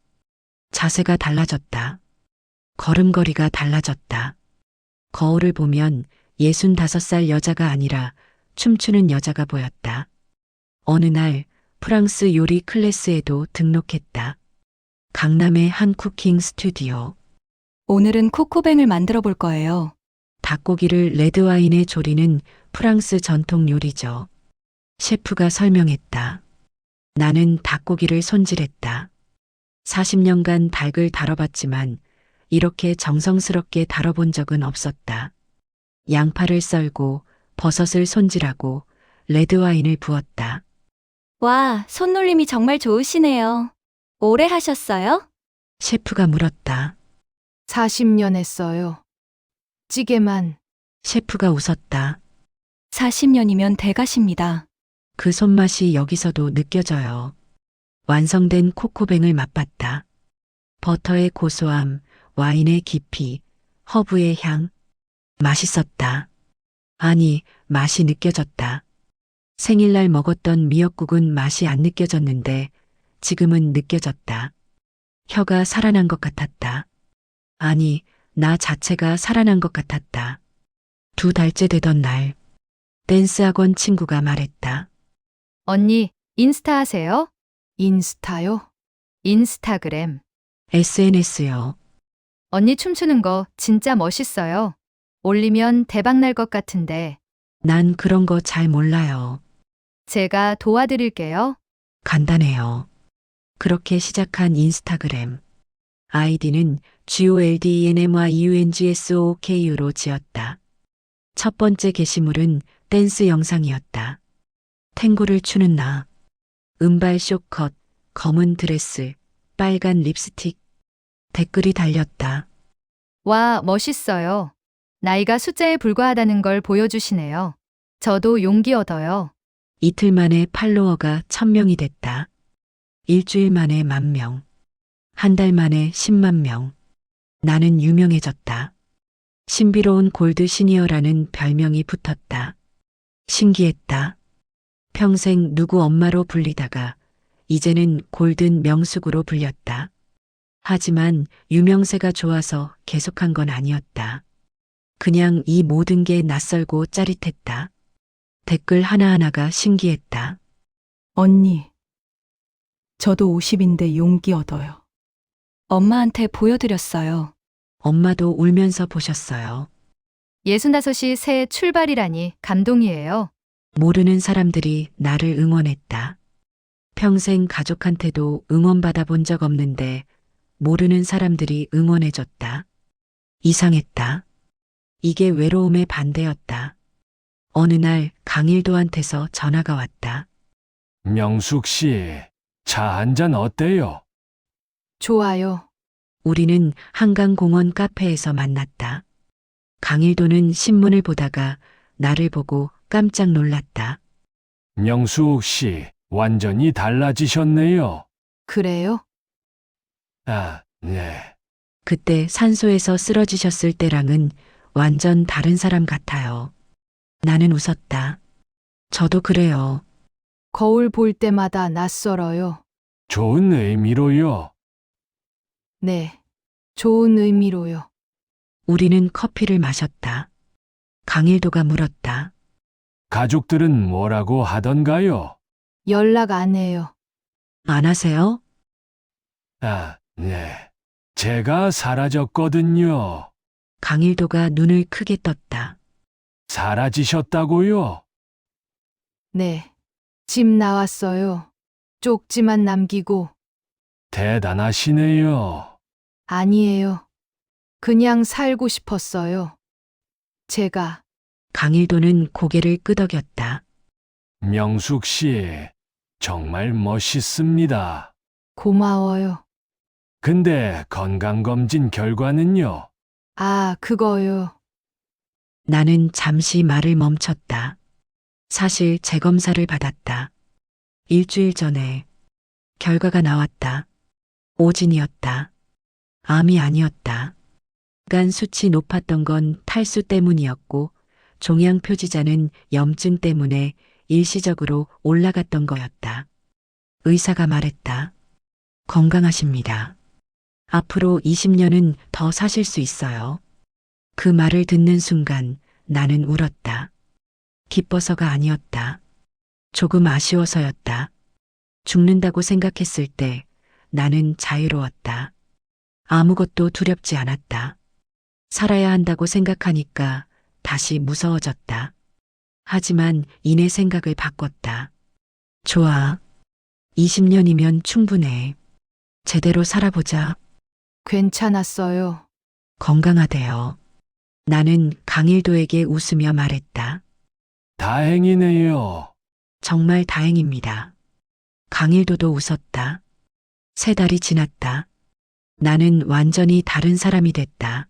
Speaker 4: 자세가 달라졌다. 걸음걸이가 달라졌다. 거울을 보면 65살 여자가 아니라 춤추는 여자가 보였다. 어느 날 프랑스 요리 클래스에도 등록했다. 강남의 한 쿠킹 스튜디오.
Speaker 11: 오늘은 코코뱅을 만들어 볼 거예요.
Speaker 4: 닭고기를 레드와인에 조리는 프랑스 전통 요리죠. 셰프가 설명했다. 나는 닭고기를 손질했다. 40년간 닭을 다뤄봤지만 이렇게 정성스럽게 다뤄본 적은 없었다. 양파를 썰고 버섯을 손질하고 레드와인을 부었다.
Speaker 11: 와, 손놀림이 정말 좋으시네요. 오래 하셨어요?
Speaker 4: 셰프가 물었다.
Speaker 6: 40년 했어요. 찌개만.
Speaker 4: 셰프가 웃었다.
Speaker 11: 40년이면 대가십니다.
Speaker 4: 그 손맛이 여기서도 느껴져요. 완성된 코코뱅을 맛봤다. 버터의 고소함, 와인의 깊이, 허브의 향. 맛있었다. 아니, 맛이 느껴졌다. 생일날 먹었던 미역국은 맛이 안 느껴졌는데 지금은 느껴졌다. 혀가 살아난 것 같았다. 아니, 나 자체가 살아난 것 같았다. 2달째 되던 날, 댄스학원 친구가 말했다.
Speaker 2: 언니, 인스타 하세요?
Speaker 6: 인스타요?
Speaker 2: 인스타그램.
Speaker 4: SNS요.
Speaker 2: 언니 춤추는 거 진짜 멋있어요. 올리면 대박 날 것 같은데.
Speaker 4: 난 그런 거 잘 몰라요.
Speaker 2: 제가 도와드릴게요.
Speaker 4: 간단해요. 그렇게 시작한 인스타그램. 아이디는 GOLDENMYUNGSOKU로 지었다. 첫 번째 게시물은 댄스 영상이었다. 탱고를 추는 나. 은발 쇼컷, 검은 드레스, 빨간 립스틱. 댓글이 달렸다.
Speaker 2: 와, 멋있어요. 나이가 숫자에 불과하다는 걸 보여주시네요. 저도 용기 얻어요.
Speaker 4: 이틀 만에 팔로워가 1000명이 됐다. 일주일 만에 10,000명. 한 달 만에 10만 명. 나는 유명해졌다. 신비로운 골드 시니어라는 별명이 붙었다. 신기했다. 평생 누구 엄마로 불리다가 이제는 골든 명숙으로 불렸다. 하지만 유명세가 좋아서 계속한 건 아니었다. 그냥 이 모든 게 낯설고 짜릿했다. 댓글 하나하나가 신기했다.
Speaker 11: 언니, 저도 50인데 용기 얻어요. 엄마한테 보여드렸어요.
Speaker 4: 엄마도 울면서 보셨어요.
Speaker 2: 65이 새 출발이라니 감동이에요.
Speaker 4: 모르는 사람들이 나를 응원했다. 평생 가족한테도 응원받아 본 적 없는데 모르는 사람들이 응원해줬다. 이상했다. 이게 외로움의 반대였다. 어느 날 강일도한테서 전화가 왔다.
Speaker 10: 명숙 씨, 차 한잔 어때요?
Speaker 6: 좋아요.
Speaker 4: 우리는 한강공원 카페에서 만났다. 강일도는 신문을 보다가 나를 보고 깜짝 놀랐다.
Speaker 10: 명숙 씨, 완전히 달라지셨네요.
Speaker 6: 그래요?
Speaker 10: 아, 네.
Speaker 4: 그때 산소에서 쓰러지셨을 때랑은 완전 다른 사람 같아요. 나는 웃었다. 저도 그래요.
Speaker 6: 거울 볼 때마다 낯설어요.
Speaker 10: 좋은 의미로요.
Speaker 6: 네. 좋은 의미로요.
Speaker 4: 우리는 커피를 마셨다. 강일도가 물었다.
Speaker 10: 가족들은 뭐라고 하던가요?
Speaker 6: 연락 안 해요.
Speaker 4: 안 하세요?
Speaker 10: 아, 네. 제가 사라졌거든요.
Speaker 4: 강일도가 눈을 크게 떴다.
Speaker 10: 사라지셨다고요?
Speaker 6: 네. 집 나왔어요. 쪽지만 남기고.
Speaker 10: 대단하시네요.
Speaker 6: 아니에요. 그냥 살고 싶었어요. 제가
Speaker 4: 강일도는 고개를 끄덕였다.
Speaker 10: 명숙 씨, 정말 멋있습니다.
Speaker 6: 고마워요.
Speaker 10: 근데 건강검진 결과는요?
Speaker 6: 아, 그거요.
Speaker 4: 나는 잠시 말을 멈췄다. 사실 재검사를 받았다. 일주일 전에 결과가 나왔다. 오진이었다. 암이 아니었다. 간 수치 높았던 건 탈수 때문이었고 종양 표지자는 염증 때문에 일시적으로 올라갔던 거였다. 의사가 말했다. 건강하십니다. 앞으로 20년은 더 사실 수 있어요. 그 말을 듣는 순간 나는 울었다. 기뻐서가 아니었다. 조금 아쉬워서였다. 죽는다고 생각했을 때 나는 자유로웠다. 아무것도 두렵지 않았다. 살아야 한다고 생각하니까 다시 무서워졌다. 하지만 이내 생각을 바꿨다. 좋아. 20년이면 충분해. 제대로 살아보자.
Speaker 6: 괜찮았어요.
Speaker 4: 건강하대요. 나는 강일도에게 웃으며 말했다.
Speaker 10: 다행이네요.
Speaker 4: 정말 다행입니다. 강일도도 웃었다. 3달이 지났다. 나는 완전히 다른 사람이 됐다.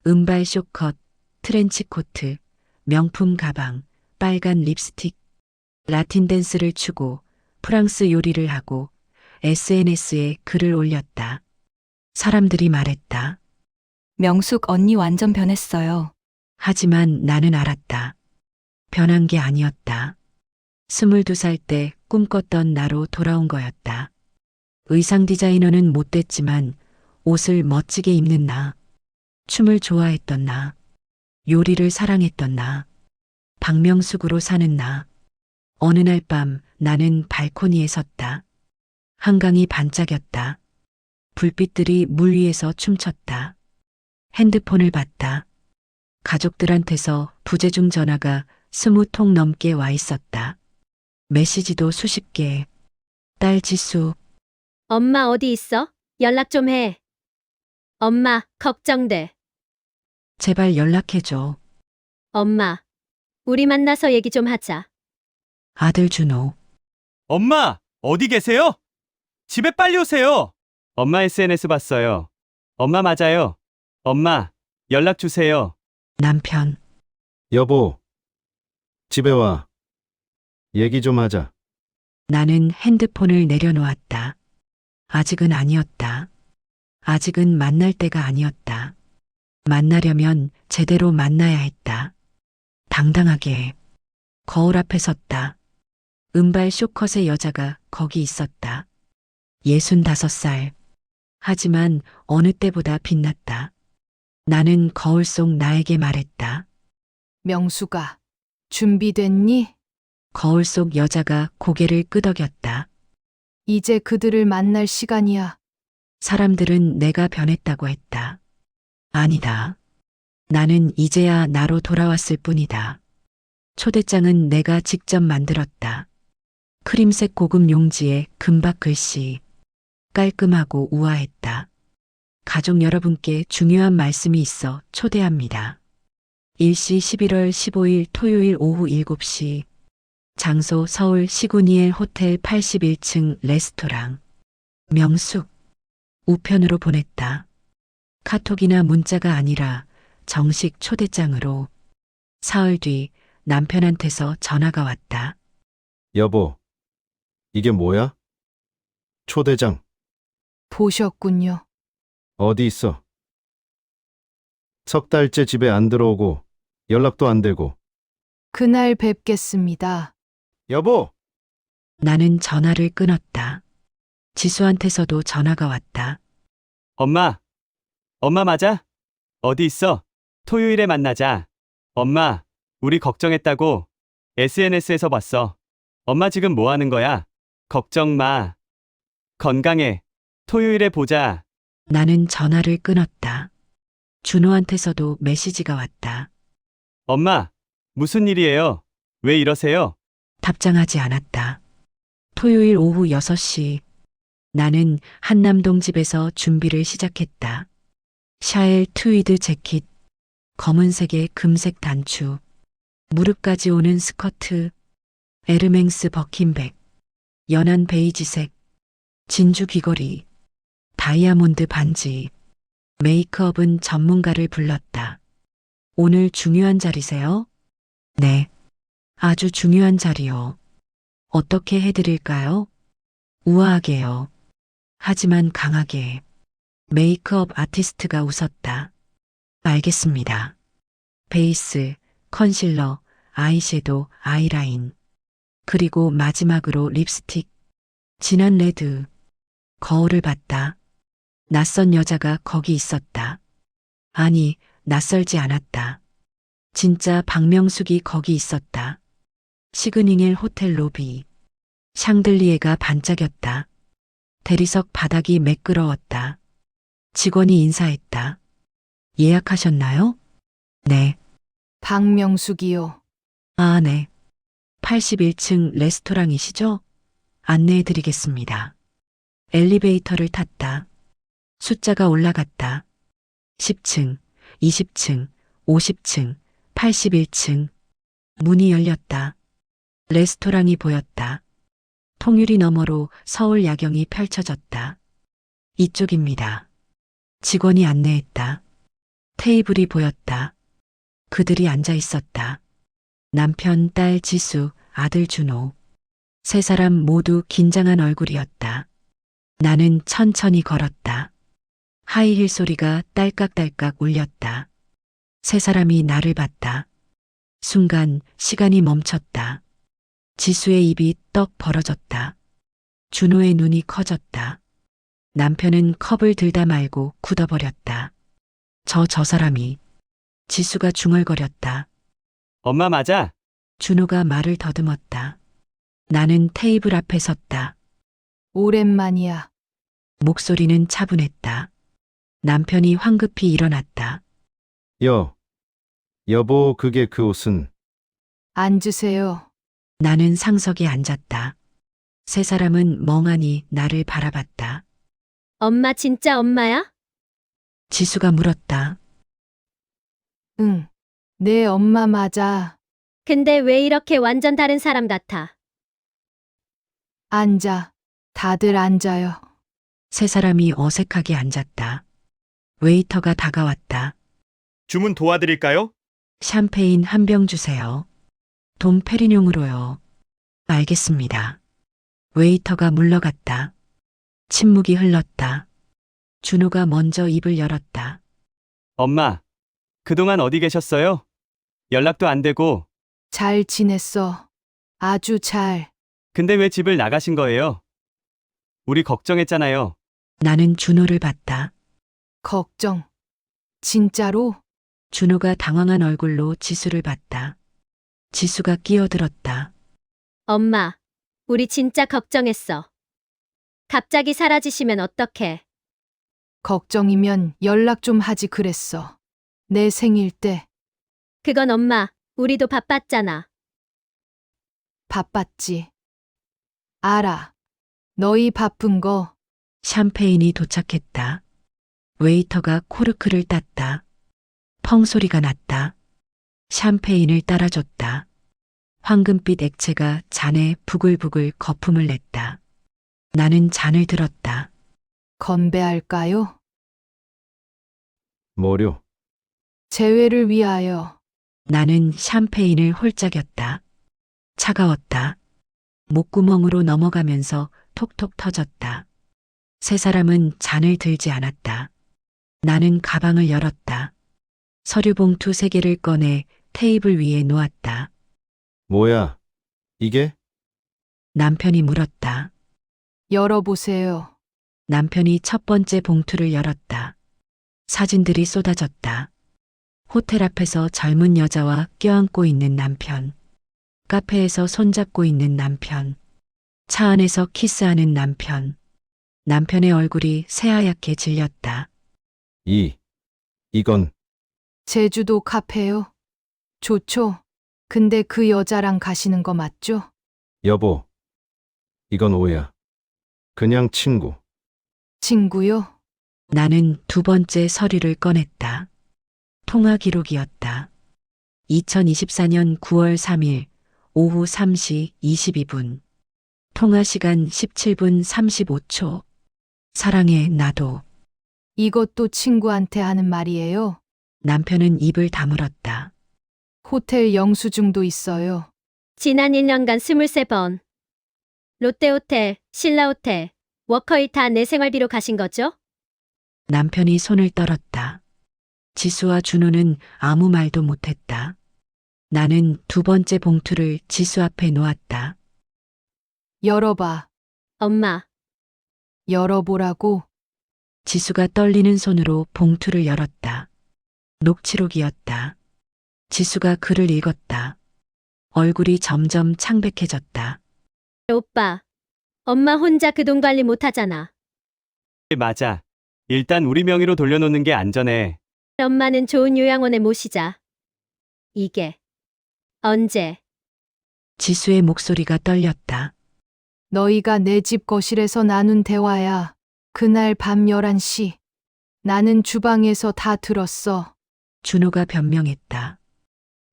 Speaker 4: 은발 쇼컷, 트렌치 코트, 명품 가방, 빨간 립스틱, 라틴 댄스를 추고 프랑스 요리를 하고 SNS에 글을 올렸다. 사람들이 말했다.
Speaker 11: 명숙 언니 완전 변했어요.
Speaker 4: 하지만 나는 알았다. 변한 게 아니었다. 22살 때 꿈꿨던 나로 돌아온 거였다. 의상 디자이너는 못 됐지만 옷을 멋지게 입는 나, 춤을 좋아했던 나, 요리를 사랑했던 나, 박명숙으로 사는 나. 어느 날 밤 나는 발코니에 섰다. 한강이 반짝였다. 불빛들이 물 위에서 춤췄다. 핸드폰을 봤다. 가족들한테서 부재중 전화가 20통 넘게 와 있었다. 메시지도 수십 개. 딸 지수,
Speaker 7: 엄마 어디 있어? 연락 좀 해. 엄마, 걱정돼.
Speaker 4: 제발 연락해줘.
Speaker 7: 엄마, 우리 만나서 얘기 좀 하자.
Speaker 4: 아들 준호,
Speaker 8: 엄마, 어디 계세요? 집에 빨리 오세요. 엄마 SNS 봤어요. 엄마 맞아요. 엄마, 연락 주세요.
Speaker 4: 남편,
Speaker 5: 여보, 집에 와. 얘기 좀 하자.
Speaker 4: 나는 핸드폰을 내려놓았다. 아직은 아니었다. 아직은 만날 때가 아니었다. 만나려면 제대로 만나야 했다. 당당하게. 거울 앞에 섰다. 은발 쇼컷의 여자가 거기 있었다. 65살. 하지만 어느 때보다 빛났다. 나는 거울 속 나에게 말했다.
Speaker 6: 명수가 준비됐니?
Speaker 4: 거울 속 여자가 고개를 끄덕였다.
Speaker 6: 이제 그들을 만날 시간이야.
Speaker 4: 사람들은 내가 변했다고 했다. 아니다. 나는 이제야 나로 돌아왔을 뿐이다. 초대장은 내가 직접 만들었다. 크림색 고급 용지에 금박 글씨. 깔끔하고 우아했다. 가족 여러분께 중요한 말씀이 있어 초대합니다. 일시 11월 15일 토요일 오후 7시. 장소 서울 시구니엘 호텔 81층 레스토랑. 명숙. 우편으로 보냈다. 카톡이나 문자가 아니라 정식 초대장으로. 사흘 뒤 남편한테서 전화가 왔다.
Speaker 5: 여보, 이게 뭐야? 초대장,
Speaker 6: 보셨군요.
Speaker 5: 어디 있어? 3달째 집에 안 들어오고, 연락도 안 되고,
Speaker 6: 그날 뵙겠습니다.
Speaker 5: 여보,
Speaker 4: 나는 전화를 끊었다. 지수한테서도 전화가 왔다.
Speaker 8: 엄마. 엄마 맞아? 어디 있어? 토요일에 만나자. 엄마, 우리 걱정했다고 SNS에서 봤어. 엄마 지금 뭐 하는 거야? 걱정 마. 건강해. 토요일에 보자.
Speaker 4: 나는 전화를 끊었다. 준호한테서도 메시지가 왔다.
Speaker 8: 엄마, 무슨 일이에요? 왜 이러세요?
Speaker 4: 답장하지 않았다. 토요일 오후 6시. 나는 한남동 집에서 준비를 시작했다. 샤엘 트위드 재킷, 검은색의 금색 단추, 무릎까지 오는 스커트, 에르맹스 버킨백, 연한 베이지색, 진주 귀걸이, 다이아몬드 반지. 메이크업은 전문가를 불렀다. 오늘 중요한 자리세요? 네. 아주 중요한 자리요. 어떻게 해드릴까요? 우아하게요. 하지만 강하게. 메이크업 아티스트가 웃었다. 알겠습니다. 베이스, 컨실러, 아이섀도우, 아이라인. 그리고 마지막으로 립스틱. 진한 레드. 거울을 봤다. 낯선 여자가 거기 있었다. 아니, 낯설지 않았다. 진짜 박명숙이 거기 있었다. 시그닝엘 호텔 로비. 샹들리에가 반짝였다. 대리석 바닥이 매끄러웠다. 직원이 인사했다. 예약하셨나요? 네.
Speaker 6: 박명숙이요.
Speaker 4: 아, 네. 81층 레스토랑이시죠? 안내해 드리겠습니다. 엘리베이터를 탔다. 숫자가 올라갔다. 10층, 20층, 50층, 81층. 문이 열렸다. 레스토랑이 보였다. 통유리 너머로 서울 야경이 펼쳐졌다. 이쪽입니다. 직원이 안내했다. 테이블이 보였다. 그들이 앉아 있었다. 남편, 딸 지수, 아들 준호. 세 사람 모두 긴장한 얼굴이었다. 나는 천천히 걸었다. 하이힐 소리가 딸깍딸깍 울렸다. 세 사람이 나를 봤다. 순간 시간이 멈췄다. 지수의 입이 떡 벌어졌다. 준호의 눈이 커졌다. 남편은 컵을 들다 말고 굳어버렸다. 저 사람이. 지수가 중얼거렸다.
Speaker 8: 엄마 맞아?
Speaker 4: 준호가 말을 더듬었다. 나는 테이블 앞에 섰다.
Speaker 6: 오랜만이야.
Speaker 4: 목소리는 차분했다. 남편이 황급히 일어났다.
Speaker 5: 여보, 그게 그 옷은.
Speaker 6: 앉으세요.
Speaker 4: 나는 상석에 앉았다. 세 사람은 멍하니 나를 바라봤다.
Speaker 7: 엄마 진짜 엄마야?
Speaker 4: 지수가 물었다.
Speaker 6: 응. 내 엄마 맞아.
Speaker 7: 근데 왜 이렇게 완전 다른 사람 같아?
Speaker 6: 앉아. 다들 앉아요.
Speaker 4: 세 사람이 어색하게 앉았다. 웨이터가 다가왔다.
Speaker 8: 주문 도와드릴까요?
Speaker 4: 샴페인 한 병 주세요. 돔 페리뇽으로요. 알겠습니다. 웨이터가 물러갔다. 침묵이 흘렀다. 준호가 먼저 입을 열었다.
Speaker 8: 엄마, 그동안 어디 계셨어요? 연락도 안 되고.
Speaker 6: 잘 지냈어. 아주 잘.
Speaker 8: 근데 왜 집을 나가신 거예요? 우리 걱정했잖아요.
Speaker 4: 나는 준호를 봤다.
Speaker 6: 걱정. 진짜로?
Speaker 4: 준호가 당황한 얼굴로 지수를 봤다. 지수가 끼어들었다.
Speaker 7: 엄마, 우리 진짜 걱정했어. 갑자기 사라지시면 어떡해?
Speaker 6: 걱정이면 연락 좀 하지 그랬어. 내 생일 때
Speaker 7: 그건 엄마, 우리도 바빴잖아.
Speaker 6: 바빴지. 알아. 너희 바쁜 거.
Speaker 4: 샴페인이 도착했다. 웨이터가 코르크를 땄다. 펑 소리가 났다. 샴페인을 따라줬다. 황금빛 액체가 잔에 부글부글 거품을 냈다. 나는 잔을 들었다.
Speaker 6: 건배할까요?
Speaker 5: 뭐료?
Speaker 6: 재회를 위하여.
Speaker 4: 나는 샴페인을 홀짝였다. 차가웠다. 목구멍으로 넘어가면서 톡톡 터졌다. 세 사람은 잔을 들지 않았다. 나는 가방을 열었다. 서류 봉투 3개를 꺼내 테이블 위에 놓았다.
Speaker 5: 뭐야, 이게?
Speaker 4: 남편이 물었다.
Speaker 6: 열어보세요.
Speaker 4: 남편이 첫 번째 봉투를 열었다. 사진들이 쏟아졌다. 호텔 앞에서 젊은 여자와 껴안고 있는 남편. 카페에서 손잡고 있는 남편. 차 안에서 키스하는 남편. 남편의 얼굴이 새하얗게 질렸다.
Speaker 5: 이건
Speaker 6: 제주도 카페요. 좋죠. 근데 그 여자랑 가시는 거 맞죠?
Speaker 5: 여보. 이건 오해야. 그냥 친구.
Speaker 6: 친구요?
Speaker 4: 나는 두 번째 서류를 꺼냈다. 통화 기록이었다. 2024년 9월 3일 오후 3시 22분. 통화 시간 17분 35초. 사랑해, 나도.
Speaker 6: 이것도 친구한테 하는 말이에요.
Speaker 4: 남편은 입을 다물었다.
Speaker 6: 호텔 영수증도 있어요.
Speaker 7: 지난 1년간 23번. 롯데호텔, 신라호텔, 워커힐 다 내 생활비로 가신 거죠?
Speaker 4: 남편이 손을 떨었다. 지수와 준호는 아무 말도 못했다. 나는 두 번째 봉투를 지수 앞에 놓았다.
Speaker 6: 열어봐.
Speaker 7: 엄마,
Speaker 6: 열어보라고.
Speaker 4: 지수가 떨리는 손으로 봉투를 열었다. 녹취록이었다. 지수가 글을 읽었다. 얼굴이 점점 창백해졌다.
Speaker 7: 오빠. 엄마 혼자 그 돈 관리 못 하잖아.
Speaker 8: 맞아. 일단 우리 명의로 돌려놓는 게 안전해.
Speaker 7: 엄마는 좋은 요양원에 모시자. 이게 언제?
Speaker 4: 지수의 목소리가 떨렸다.
Speaker 6: 너희가 내 집 거실에서 나눈 대화야. 그날 밤 11시. 나는 주방에서 다 들었어.
Speaker 4: 준호가 변명했다.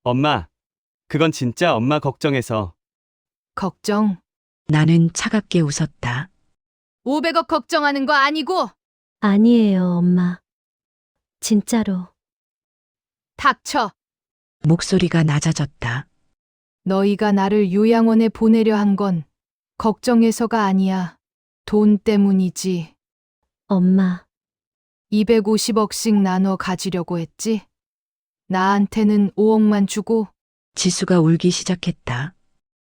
Speaker 8: 엄마, 그건 진짜 엄마 걱정해서.
Speaker 6: 걱정.
Speaker 4: 나는 차갑게 웃었다.
Speaker 6: 500억 걱정하는 거 아니고.
Speaker 7: 아니에요, 엄마. 진짜로.
Speaker 6: 닥쳐.
Speaker 4: 목소리가 낮아졌다.
Speaker 6: 너희가 나를 요양원에 보내려 한 건 걱정해서가 아니야. 돈 때문이지.
Speaker 7: 엄마.
Speaker 6: 250억씩 나눠 가지려고 했지? 나한테는 5억만 주고.
Speaker 4: 지수가 울기 시작했다.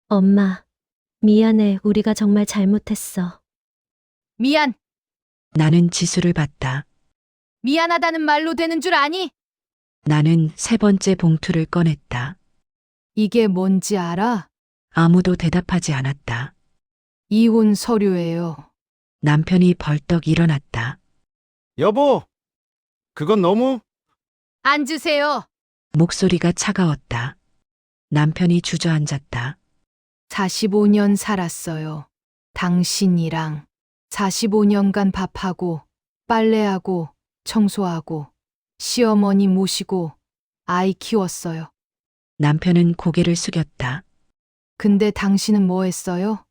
Speaker 7: 엄마. 미안해. 우리가 정말 잘못했어.
Speaker 6: 미안.
Speaker 4: 나는 지수를 봤다.
Speaker 6: 미안하다는 말로 되는 줄 아니?
Speaker 4: 나는 세 번째 봉투를 꺼냈다.
Speaker 6: 이게 뭔지 알아?
Speaker 4: 아무도 대답하지 않았다.
Speaker 6: 이혼 서류예요.
Speaker 4: 남편이 벌떡 일어났다.
Speaker 5: 여보! 그건 너무...
Speaker 6: 앉으세요.
Speaker 4: 목소리가 차가웠다. 남편이 주저앉았다.
Speaker 6: 45년 살았어요. 당신이랑 45년간 밥하고 빨래하고 청소하고 시어머니 모시고 아이 키웠어요.
Speaker 4: 남편은 고개를 숙였다.
Speaker 6: 근데 당신은 뭐 했어요?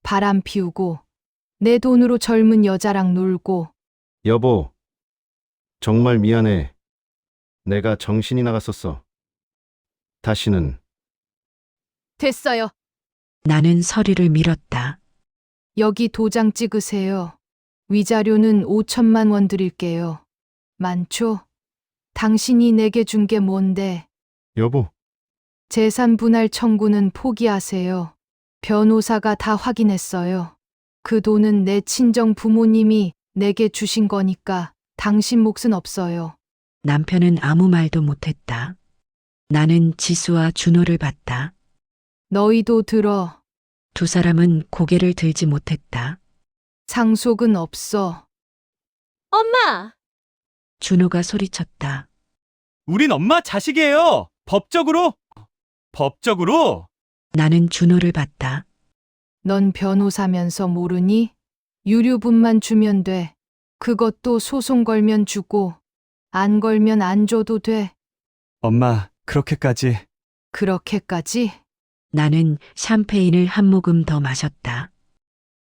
Speaker 6: 바람 피우고 내 돈으로 젊은 여자랑 놀고.
Speaker 5: 여보. 정말 미안해. 내가 정신이 나갔었어. 다시는...
Speaker 6: 됐어요.
Speaker 4: 나는 서류를 밀었다.
Speaker 6: 여기 도장 찍으세요. 위자료는 5천만 원 드릴게요. 많죠? 당신이 내게 준 게 뭔데?
Speaker 5: 여보.
Speaker 6: 재산 분할 청구는 포기하세요. 변호사가 다 확인했어요. 그 돈은 내 친정 부모님이 내게 주신 거니까 당신 몫은 없어요.
Speaker 4: 남편은 아무 말도 못했다. 나는 지수와 준호를 봤다.
Speaker 6: 너희도 들어.
Speaker 4: 두 사람은 고개를 들지 못했다.
Speaker 6: 상속은 없어.
Speaker 7: 엄마!
Speaker 4: 준호가 소리쳤다.
Speaker 8: 우린 엄마 자식이에요. 법적으로. 법적으로?
Speaker 4: 나는 준호를 봤다.
Speaker 6: 넌 변호사면서 모르니? 유류분만 주면 돼. 그것도 소송 걸면 주고, 안 걸면 안 줘도 돼.
Speaker 8: 엄마, 그렇게까지.
Speaker 6: 그렇게까지?
Speaker 4: 나는 샴페인을 한 모금 더 마셨다.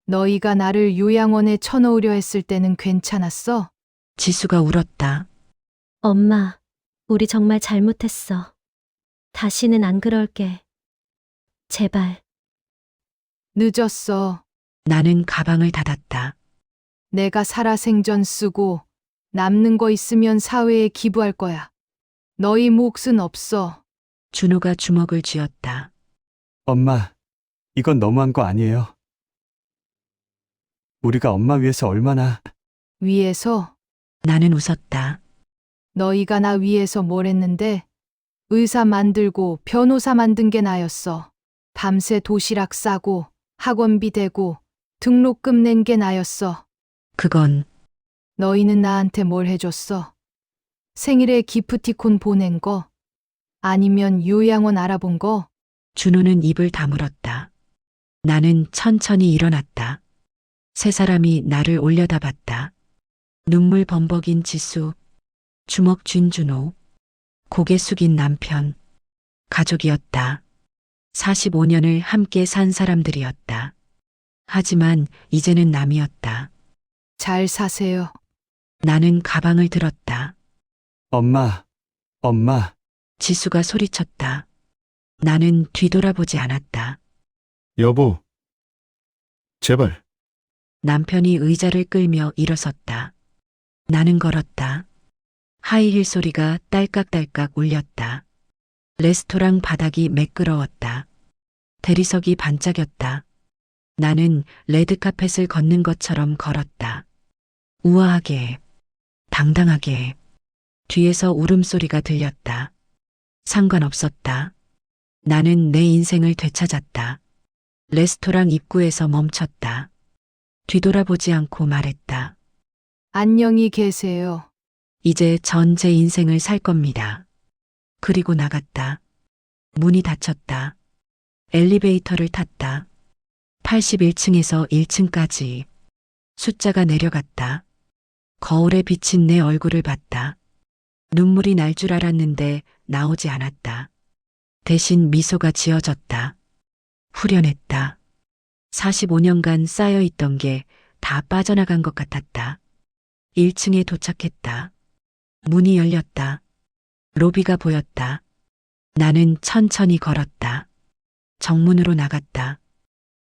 Speaker 6: 너희가 나를 요양원에 쳐넣으려 했을 때는 괜찮았어?
Speaker 4: 지수가 울었다.
Speaker 7: 엄마. 우리 정말 잘못했어. 다시는 안 그럴게. 제발.
Speaker 6: 늦었어.
Speaker 4: 나는 가방을 닫았다.
Speaker 6: 내가 살아생전 쓰고 남는 거 있으면 사회에 기부할 거야. 너희 몫은 없어.
Speaker 4: 준호가 주먹을 쥐었다.
Speaker 8: 엄마, 이건 너무한 거 아니에요? 우리가 엄마 위해서 얼마나...
Speaker 6: 위에서
Speaker 4: 나는 웃었다.
Speaker 6: 너희가 나 위해서 뭘 했는데? 의사 만들고 변호사 만든 게 나였어. 밤새 도시락 싸고 학원비 대고 등록금 낸 게 나였어.
Speaker 4: 그건
Speaker 6: 너희는 나한테 뭘 해줬어? 생일에 기프티콘 보낸 거? 아니면 요양원 알아본 거?
Speaker 4: 준호는 입을 다물었다. 나는 천천히 일어났다. 세 사람이 나를 올려다봤다. 눈물 범벅인 지수, 주먹 쥔 준호, 고개 숙인 남편, 가족이었다. 45년을 함께 산 사람들이었다. 하지만 이제는 남이었다.
Speaker 6: 잘 사세요.
Speaker 4: 나는 가방을 들었다.
Speaker 8: 엄마,
Speaker 4: 지수가 소리쳤다. 나는 뒤돌아보지 않았다.
Speaker 5: 여보, 제발.
Speaker 4: 남편이 의자를 끌며 일어섰다. 나는 걸었다. 하이힐 소리가 딸깍딸깍 울렸다. 레스토랑 바닥이 매끄러웠다. 대리석이 반짝였다. 나는 레드카펫을 걷는 것처럼 걸었다. 우아하게, 당당하게. 뒤에서 울음소리가 들렸다. 상관없었다. 나는 내 인생을 되찾았다. 레스토랑 입구에서 멈췄다. 뒤돌아보지 않고 말했다.
Speaker 6: 안녕히 계세요.
Speaker 4: 이제 전 제 인생을 살 겁니다. 그리고 나갔다. 문이 닫혔다. 엘리베이터를 탔다. 81층에서 1층까지. 숫자가 내려갔다. 거울에 비친 내 얼굴을 봤다. 눈물이 날 줄 알았는데 나오지 않았다. 대신 미소가 지어졌다. 후련했다. 45년간 쌓여있던 게 다 빠져나간 것 같았다. 1층에 도착했다. 문이 열렸다. 로비가 보였다. 나는 천천히 걸었다. 정문으로 나갔다.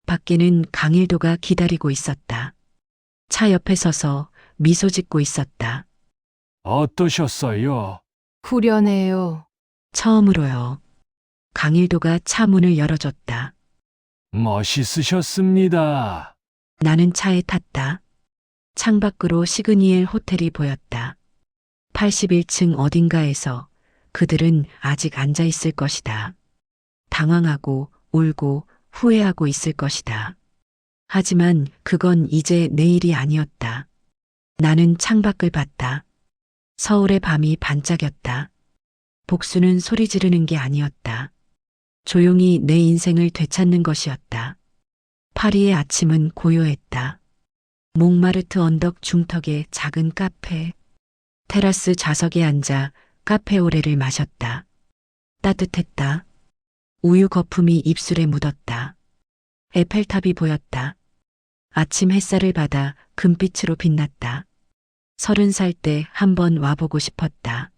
Speaker 4: 밖에는 강일도가 기다리고 있었다. 차 옆에 서서 미소 짓고 있었다.
Speaker 10: 어떠셨어요?
Speaker 6: 후련해요.
Speaker 4: 처음으로요. 강일도가 차 문을 열어줬다.
Speaker 10: 멋있으셨습니다.
Speaker 4: 나는 차에 탔다. 창밖으로 시그니엘 호텔이 보였다. 81층 어딘가에서 그들은 아직 앉아 있을 것이다. 당황하고 울고 후회하고 있을 것이다. 하지만 그건 이제 내일이 아니었다. 나는 창밖을 봤다. 서울의 밤이 반짝였다. 복수는 소리 지르는 게 아니었다. 조용히 내 인생을 되찾는 것이었다. 파리의 아침은 고요했다. 몽마르트 언덕 중턱의 작은 카페. 테라스 좌석에 앉아 카페오레를 마셨다. 따뜻했다. 우유 거품이 입술에 묻었다. 에펠탑이 보였다. 아침 햇살을 받아 금빛으로 빛났다. 30살 때 한번 와보고 싶었다.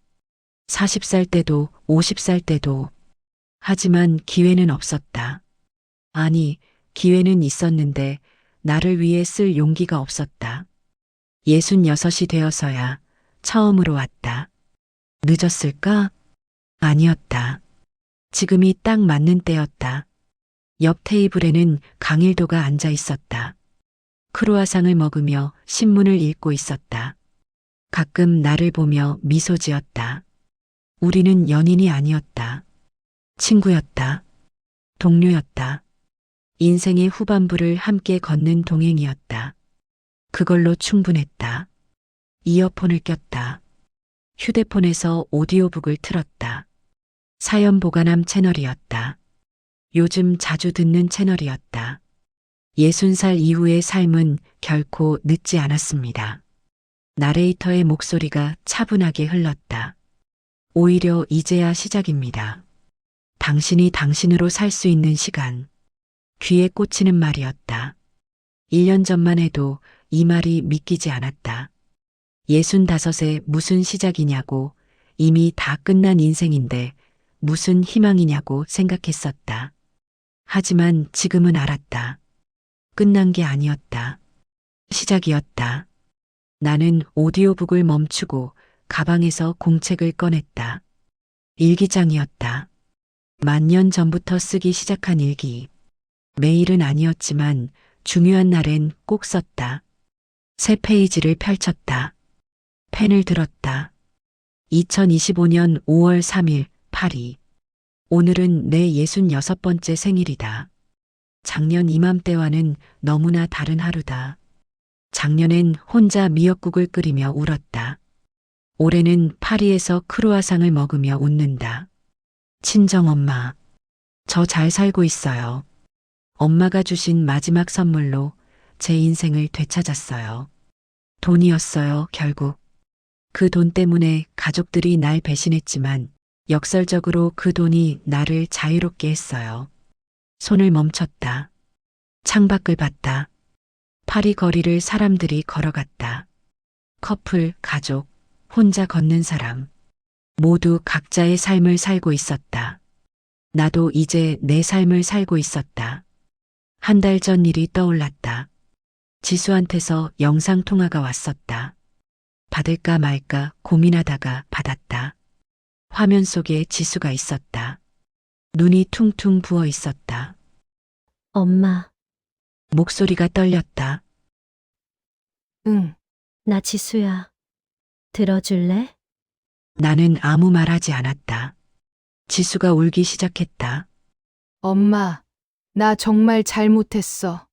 Speaker 4: 40살 때도 50살 때도. 하지만 기회는 없었다. 아니, 기회는 있었는데 나를 위해 쓸 용기가 없었다. 66이 되어서야 처음으로 왔다. 늦었을까? 아니었다. 지금이 딱 맞는 때였다. 옆 테이블에는 강일도가 앉아 있었다. 크루아상을 먹으며 신문을 읽고 있었다. 가끔 나를 보며 미소 지었다. 우리는 연인이 아니었다. 친구였다. 동료였다. 인생의 후반부를 함께 걷는 동행이었다. 그걸로 충분했다. 이어폰을 꼈다. 휴대폰에서 오디오북을 틀었다. 사연 보관함 채널이었다. 요즘 자주 듣는 채널이었다. 60살 이후의 삶은 결코 늦지 않았습니다. 나레이터의 목소리가 차분하게 흘렀다. 오히려 이제야 시작입니다. 당신이 당신으로 살 수 있는 시간. 귀에 꽂히는 말이었다. 1년 전만 해도 이 말이 믿기지 않았다. 65에 무슨 시작이냐고, 이미 다 끝난 인생인데 무슨 희망이냐고 생각했었다. 하지만 지금은 알았다. 끝난 게 아니었다. 시작이었다. 나는 오디오북을 멈추고 가방에서 공책을 꺼냈다. 일기장이었다. 만년 전부터 쓰기 시작한 일기. 매일은 아니었지만 중요한 날엔 꼭 썼다. 새 페이지를 펼쳤다. 펜을 들었다. 2025년 5월 3일 파리. 오늘은 내 66번째 생일이다. 작년 이맘때와는 너무나 다른 하루다. 작년엔 혼자 미역국을 끓이며 울었다. 올해는 파리에서 크루아상을 먹으며 웃는다. 친정엄마, 저 잘 살고 있어요. 엄마가 주신 마지막 선물로 제 인생을 되찾았어요. 돈이었어요, 결국. 그 돈 때문에 가족들이 날 배신했지만 역설적으로 그 돈이 나를 자유롭게 했어요. 손을 멈췄다. 창밖을 봤다. 파리 거리를 사람들이 걸어갔다. 커플, 가족, 혼자 걷는 사람. 모두 각자의 삶을 살고 있었다. 나도 이제 내 삶을 살고 있었다. 한 달 전 일이 떠올랐다. 지수한테서 영상통화가 왔었다. 받을까 말까 고민하다가 받았다. 화면 속에 지수가 있었다. 눈이 퉁퉁 부어 있었다.
Speaker 7: 엄마,
Speaker 4: 목소리가 떨렸다.
Speaker 6: 응.
Speaker 7: 나 지수야. 들어줄래?
Speaker 4: 나는 아무 말 하지 않았다. 지수가 울기 시작했다.
Speaker 6: 엄마, 나 정말 잘못했어.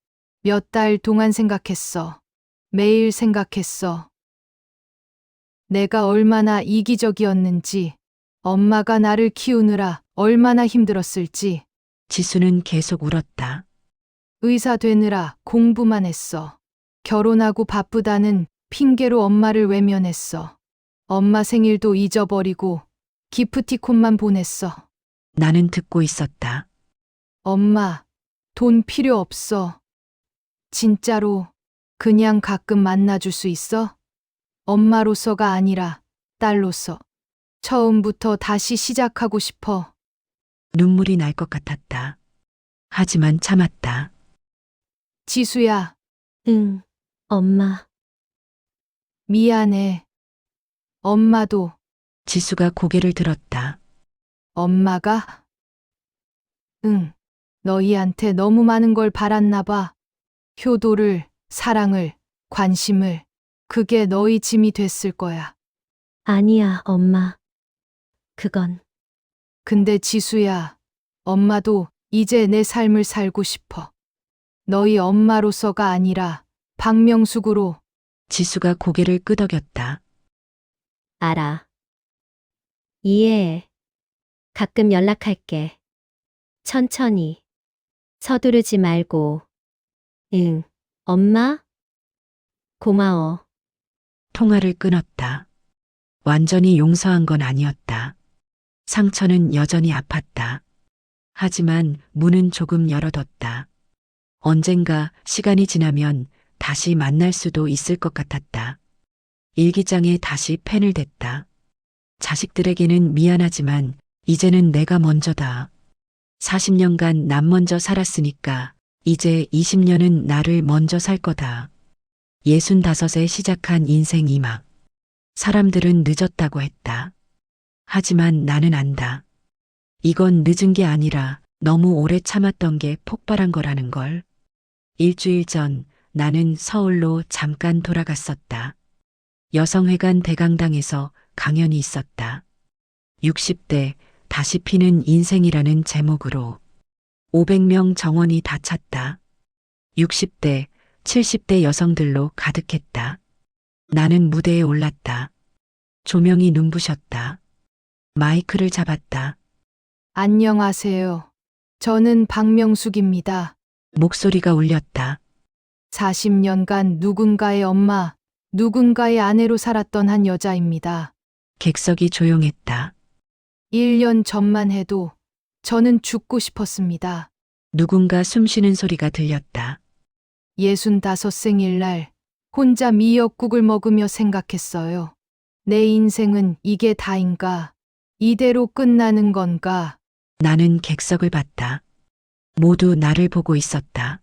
Speaker 6: 몇 달 동안 생각했어. 매일 생각했어. 내가 얼마나 이기적이었는지, 엄마가 나를 키우느라 얼마나 힘들었을지,
Speaker 4: 지수는 계속 울었다.
Speaker 6: 의사 되느라 공부만 했어. 결혼하고 바쁘다는 핑계로 엄마를 외면했어. 엄마 생일도 잊어버리고 기프티콘만 보냈어.
Speaker 4: 나는 듣고 있었다.
Speaker 6: 엄마, 돈 필요 없어. 진짜로 그냥 가끔 만나줄 수 있어? 엄마로서가 아니라 딸로서. 처음부터 다시 시작하고 싶어.
Speaker 4: 눈물이 날 것 같았다. 하지만 참았다.
Speaker 6: 지수야,
Speaker 7: 응, 엄마.
Speaker 6: 미안해. 엄마도.
Speaker 4: 지수가 고개를 들었다.
Speaker 6: 엄마가? 응, 너희한테 너무 많은 걸 바랐나 봐. 효도를, 사랑을, 관심을. 그게 너희 짐이 됐을 거야.
Speaker 7: 아니야, 엄마. 그건
Speaker 6: 근데 지수야, 엄마도 이제 내 삶을 살고 싶어. 너희 엄마로서가 아니라 박명숙으로.
Speaker 4: 지수가 고개를 끄덕였다.
Speaker 7: 알아. 이해해. 가끔 연락할게. 천천히. 서두르지 말고. 응, 엄마? 고마워.
Speaker 4: 통화를 끊었다. 완전히 용서한 건 아니었다. 상처는 여전히 아팠다. 하지만 문은 조금 열어뒀다. 언젠가 시간이 지나면 다시 만날 수도 있을 것 같았다. 일기장에 다시 펜을 댔다. 자식들에게는 미안하지만 이제는 내가 먼저다. 40년간 남 먼저 살았으니까 이제 20년은 나를 먼저 살 거다. 65에 시작한 인생 2막. 사람들은 늦었다고 했다. 하지만 나는 안다. 이건 늦은 게 아니라 너무 오래 참았던 게 폭발한 거라는 걸. 일주일 전 나는 서울로 잠깐 돌아갔었다. 여성회관 대강당에서 강연이 있었다. 60대 다시 피는 인생이라는 제목으로 500명 정원이 다 찼다. 60대, 70대 여성들로 가득했다. 나는 무대에 올랐다. 조명이 눈부셨다. 마이크를 잡았다.
Speaker 6: 안녕하세요. 저는 박명숙입니다.
Speaker 4: 목소리가 울렸다.
Speaker 6: 40년간 누군가의 엄마, 누군가의 아내로 살았던 한 여자입니다. 객석이
Speaker 4: 조용했다.
Speaker 6: 1년 전만 해도 저는 죽고 싶었습니다.
Speaker 4: 누군가 숨쉬는 소리가 들렸다.
Speaker 6: 65 생일날 혼자 미역국을 먹으며 생각했어요. 내 인생은 이게 다인가? 이대로 끝나는 건가?
Speaker 4: 나는 객석을 봤다. 모두 나를 보고 있었다.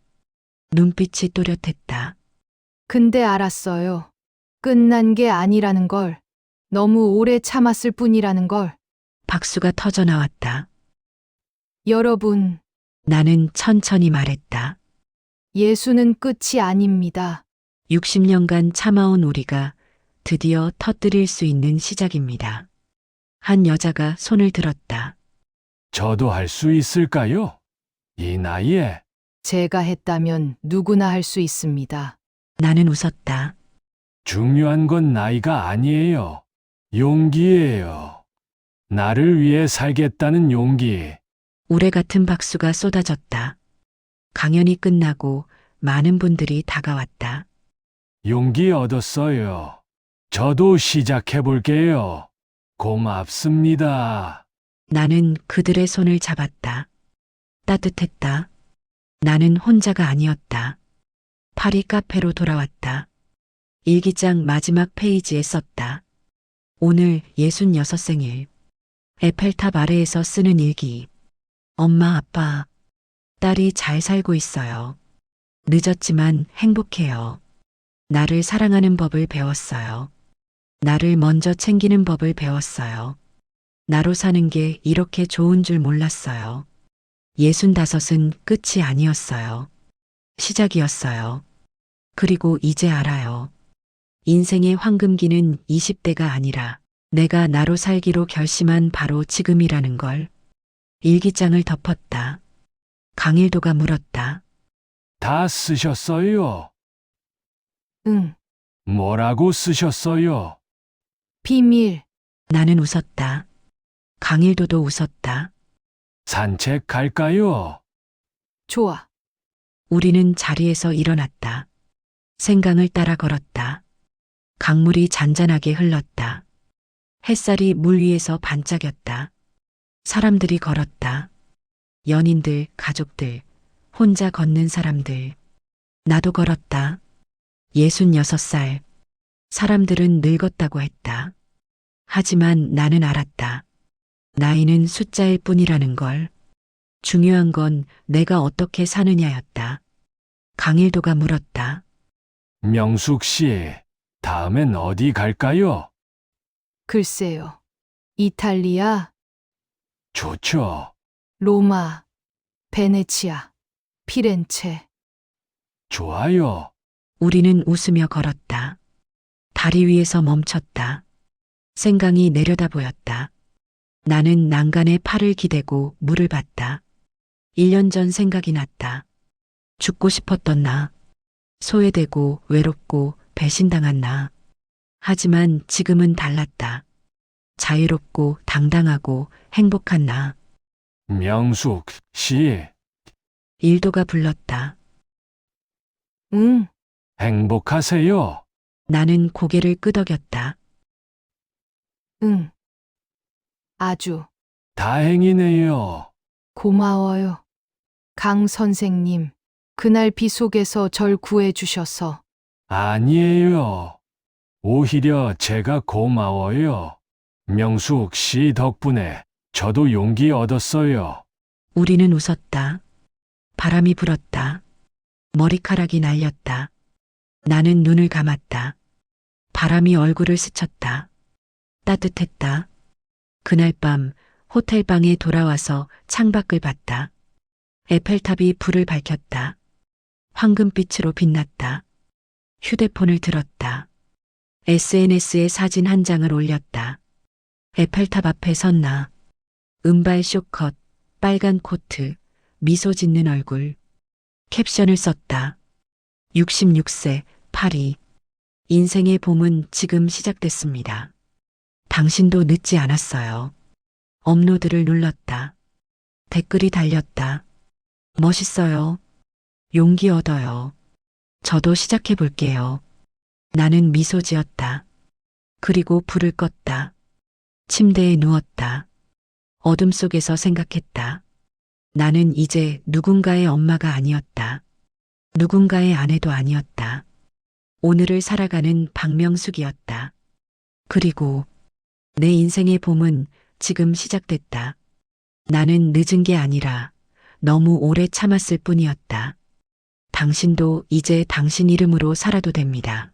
Speaker 4: 눈빛이 또렷했다.
Speaker 6: 근데 알았어요. 끝난 게 아니라는 걸. 너무 오래 참았을 뿐이라는 걸.
Speaker 4: 박수가 터져 나왔다.
Speaker 6: 여러분,
Speaker 4: 나는 천천히 말했다.
Speaker 6: 예수는 끝이 아닙니다.
Speaker 4: 60년간 참아온 우리가 드디어 터뜨릴 수 있는 시작입니다. 한 여자가 손을 들었다.
Speaker 10: 저도 할 수 있을까요? 이 나이에
Speaker 6: 제가 했다면 누구나 할 수 있습니다.
Speaker 4: 나는 웃었다.
Speaker 10: 중요한 건 나이가 아니에요. 용기예요. 나를 위해 살겠다는 용기.
Speaker 4: 우레 같은 박수가 쏟아졌다. 강연이 끝나고 많은 분들이 다가왔다.
Speaker 10: 용기 얻었어요. 저도 시작해 볼게요. 고맙습니다.
Speaker 4: 나는 그들의 손을 잡았다. 따뜻했다. 나는 혼자가 아니었다. 파리 카페로 돌아왔다. 일기장 마지막 페이지에 썼다. 오늘 66생일. 에펠탑 아래에서 쓰는 일기. 엄마, 아빠, 딸이 잘 살고 있어요. 늦었지만 행복해요. 나를 사랑하는 법을 배웠어요. 나를 먼저 챙기는 법을 배웠어요. 나로 사는 게 이렇게 좋은 줄 몰랐어요. 65은 끝이 아니었어요. 시작이었어요. 그리고 이제 알아요. 인생의 황금기는 20대가 아니라 내가 나로 살기로 결심한 바로 지금이라는 걸. 일기장을 덮었다. 강일도가 물었다.
Speaker 10: 다 쓰셨어요?
Speaker 6: 응,
Speaker 10: 뭐라고 쓰셨어요?
Speaker 6: 비밀.
Speaker 4: 나는 웃었다. 강일도도 웃었다.
Speaker 10: 산책 갈까요?
Speaker 6: 좋아.
Speaker 4: 우리는 자리에서 일어났다. 생강을 따라 걸었다. 강물이 잔잔하게 흘렀다. 햇살이 물 위에서 반짝였다. 사람들이 걸었다. 연인들, 가족들, 혼자 걷는 사람들. 나도 걸었다. 66살. 사람들은 늙었다고 했다. 하지만 나는 알았다. 나이는 숫자일 뿐이라는 걸. 중요한 건 내가 어떻게 사느냐였다. 강일도가 물었다.
Speaker 10: 명숙 씨, 다음엔 어디 갈까요?
Speaker 6: 글쎄요. 이탈리아,
Speaker 10: 좋죠.
Speaker 6: 로마, 베네치아, 피렌체.
Speaker 10: 좋아요.
Speaker 4: 우리는 웃으며 걸었다. 다리 위에서 멈췄다. 생강이 내려다 보였다. 나는 난간에 팔을 기대고 물을 봤다. 1년 전 생각이 났다. 죽고 싶었던 나. 소외되고 외롭고 배신당한 나. 하지만 지금은 달랐다. 자유롭고 당당하고 행복한 나.
Speaker 10: 명숙 씨,
Speaker 4: 일도가 불렀다.
Speaker 6: 응,
Speaker 10: 행복하세요?
Speaker 4: 나는 고개를 끄덕였다.
Speaker 6: 응. 아주
Speaker 10: 다행이네요.
Speaker 6: 고마워요. 강 선생님, 그날 비 속에서 절 구해 주셔서.
Speaker 10: 아니에요. 오히려 제가 고마워요. 명숙 씨 덕분에 저도 용기 얻었어요.
Speaker 4: 우리는 웃었다. 바람이 불었다. 머리카락이 날렸다. 나는 눈을 감았다. 바람이 얼굴을 스쳤다. 따뜻했다. 그날 밤 호텔 방에 돌아와서 창밖을 봤다. 에펠탑이 불을 밝혔다. 황금빛으로 빛났다. 휴대폰을 들었다. SNS에 사진 한 장을 올렸다. 에펠탑 앞에 선 나. 은발 쇼컷, 빨간 코트, 미소 짓는 얼굴. 캡션을 썼다. 66세, 파리. 인생의 봄은 지금 시작됐습니다. 당신도 늦지 않았어요. 업로드를 눌렀다. 댓글이 달렸다. 멋있어요. 용기 얻어요. 저도 시작해 볼게요. 나는 미소 지었다. 그리고 불을 껐다. 침대에 누웠다. 어둠 속에서 생각했다. 나는 이제 누군가의 엄마가 아니었다. 누군가의 아내도 아니었다. 오늘을 살아가는 박명숙이었다. 그리고 내 인생의 봄은 지금 시작됐다. 나는 늦은 게 아니라 너무 오래 참았을 뿐이었다. 당신도 이제 당신 이름으로 살아도 됩니다.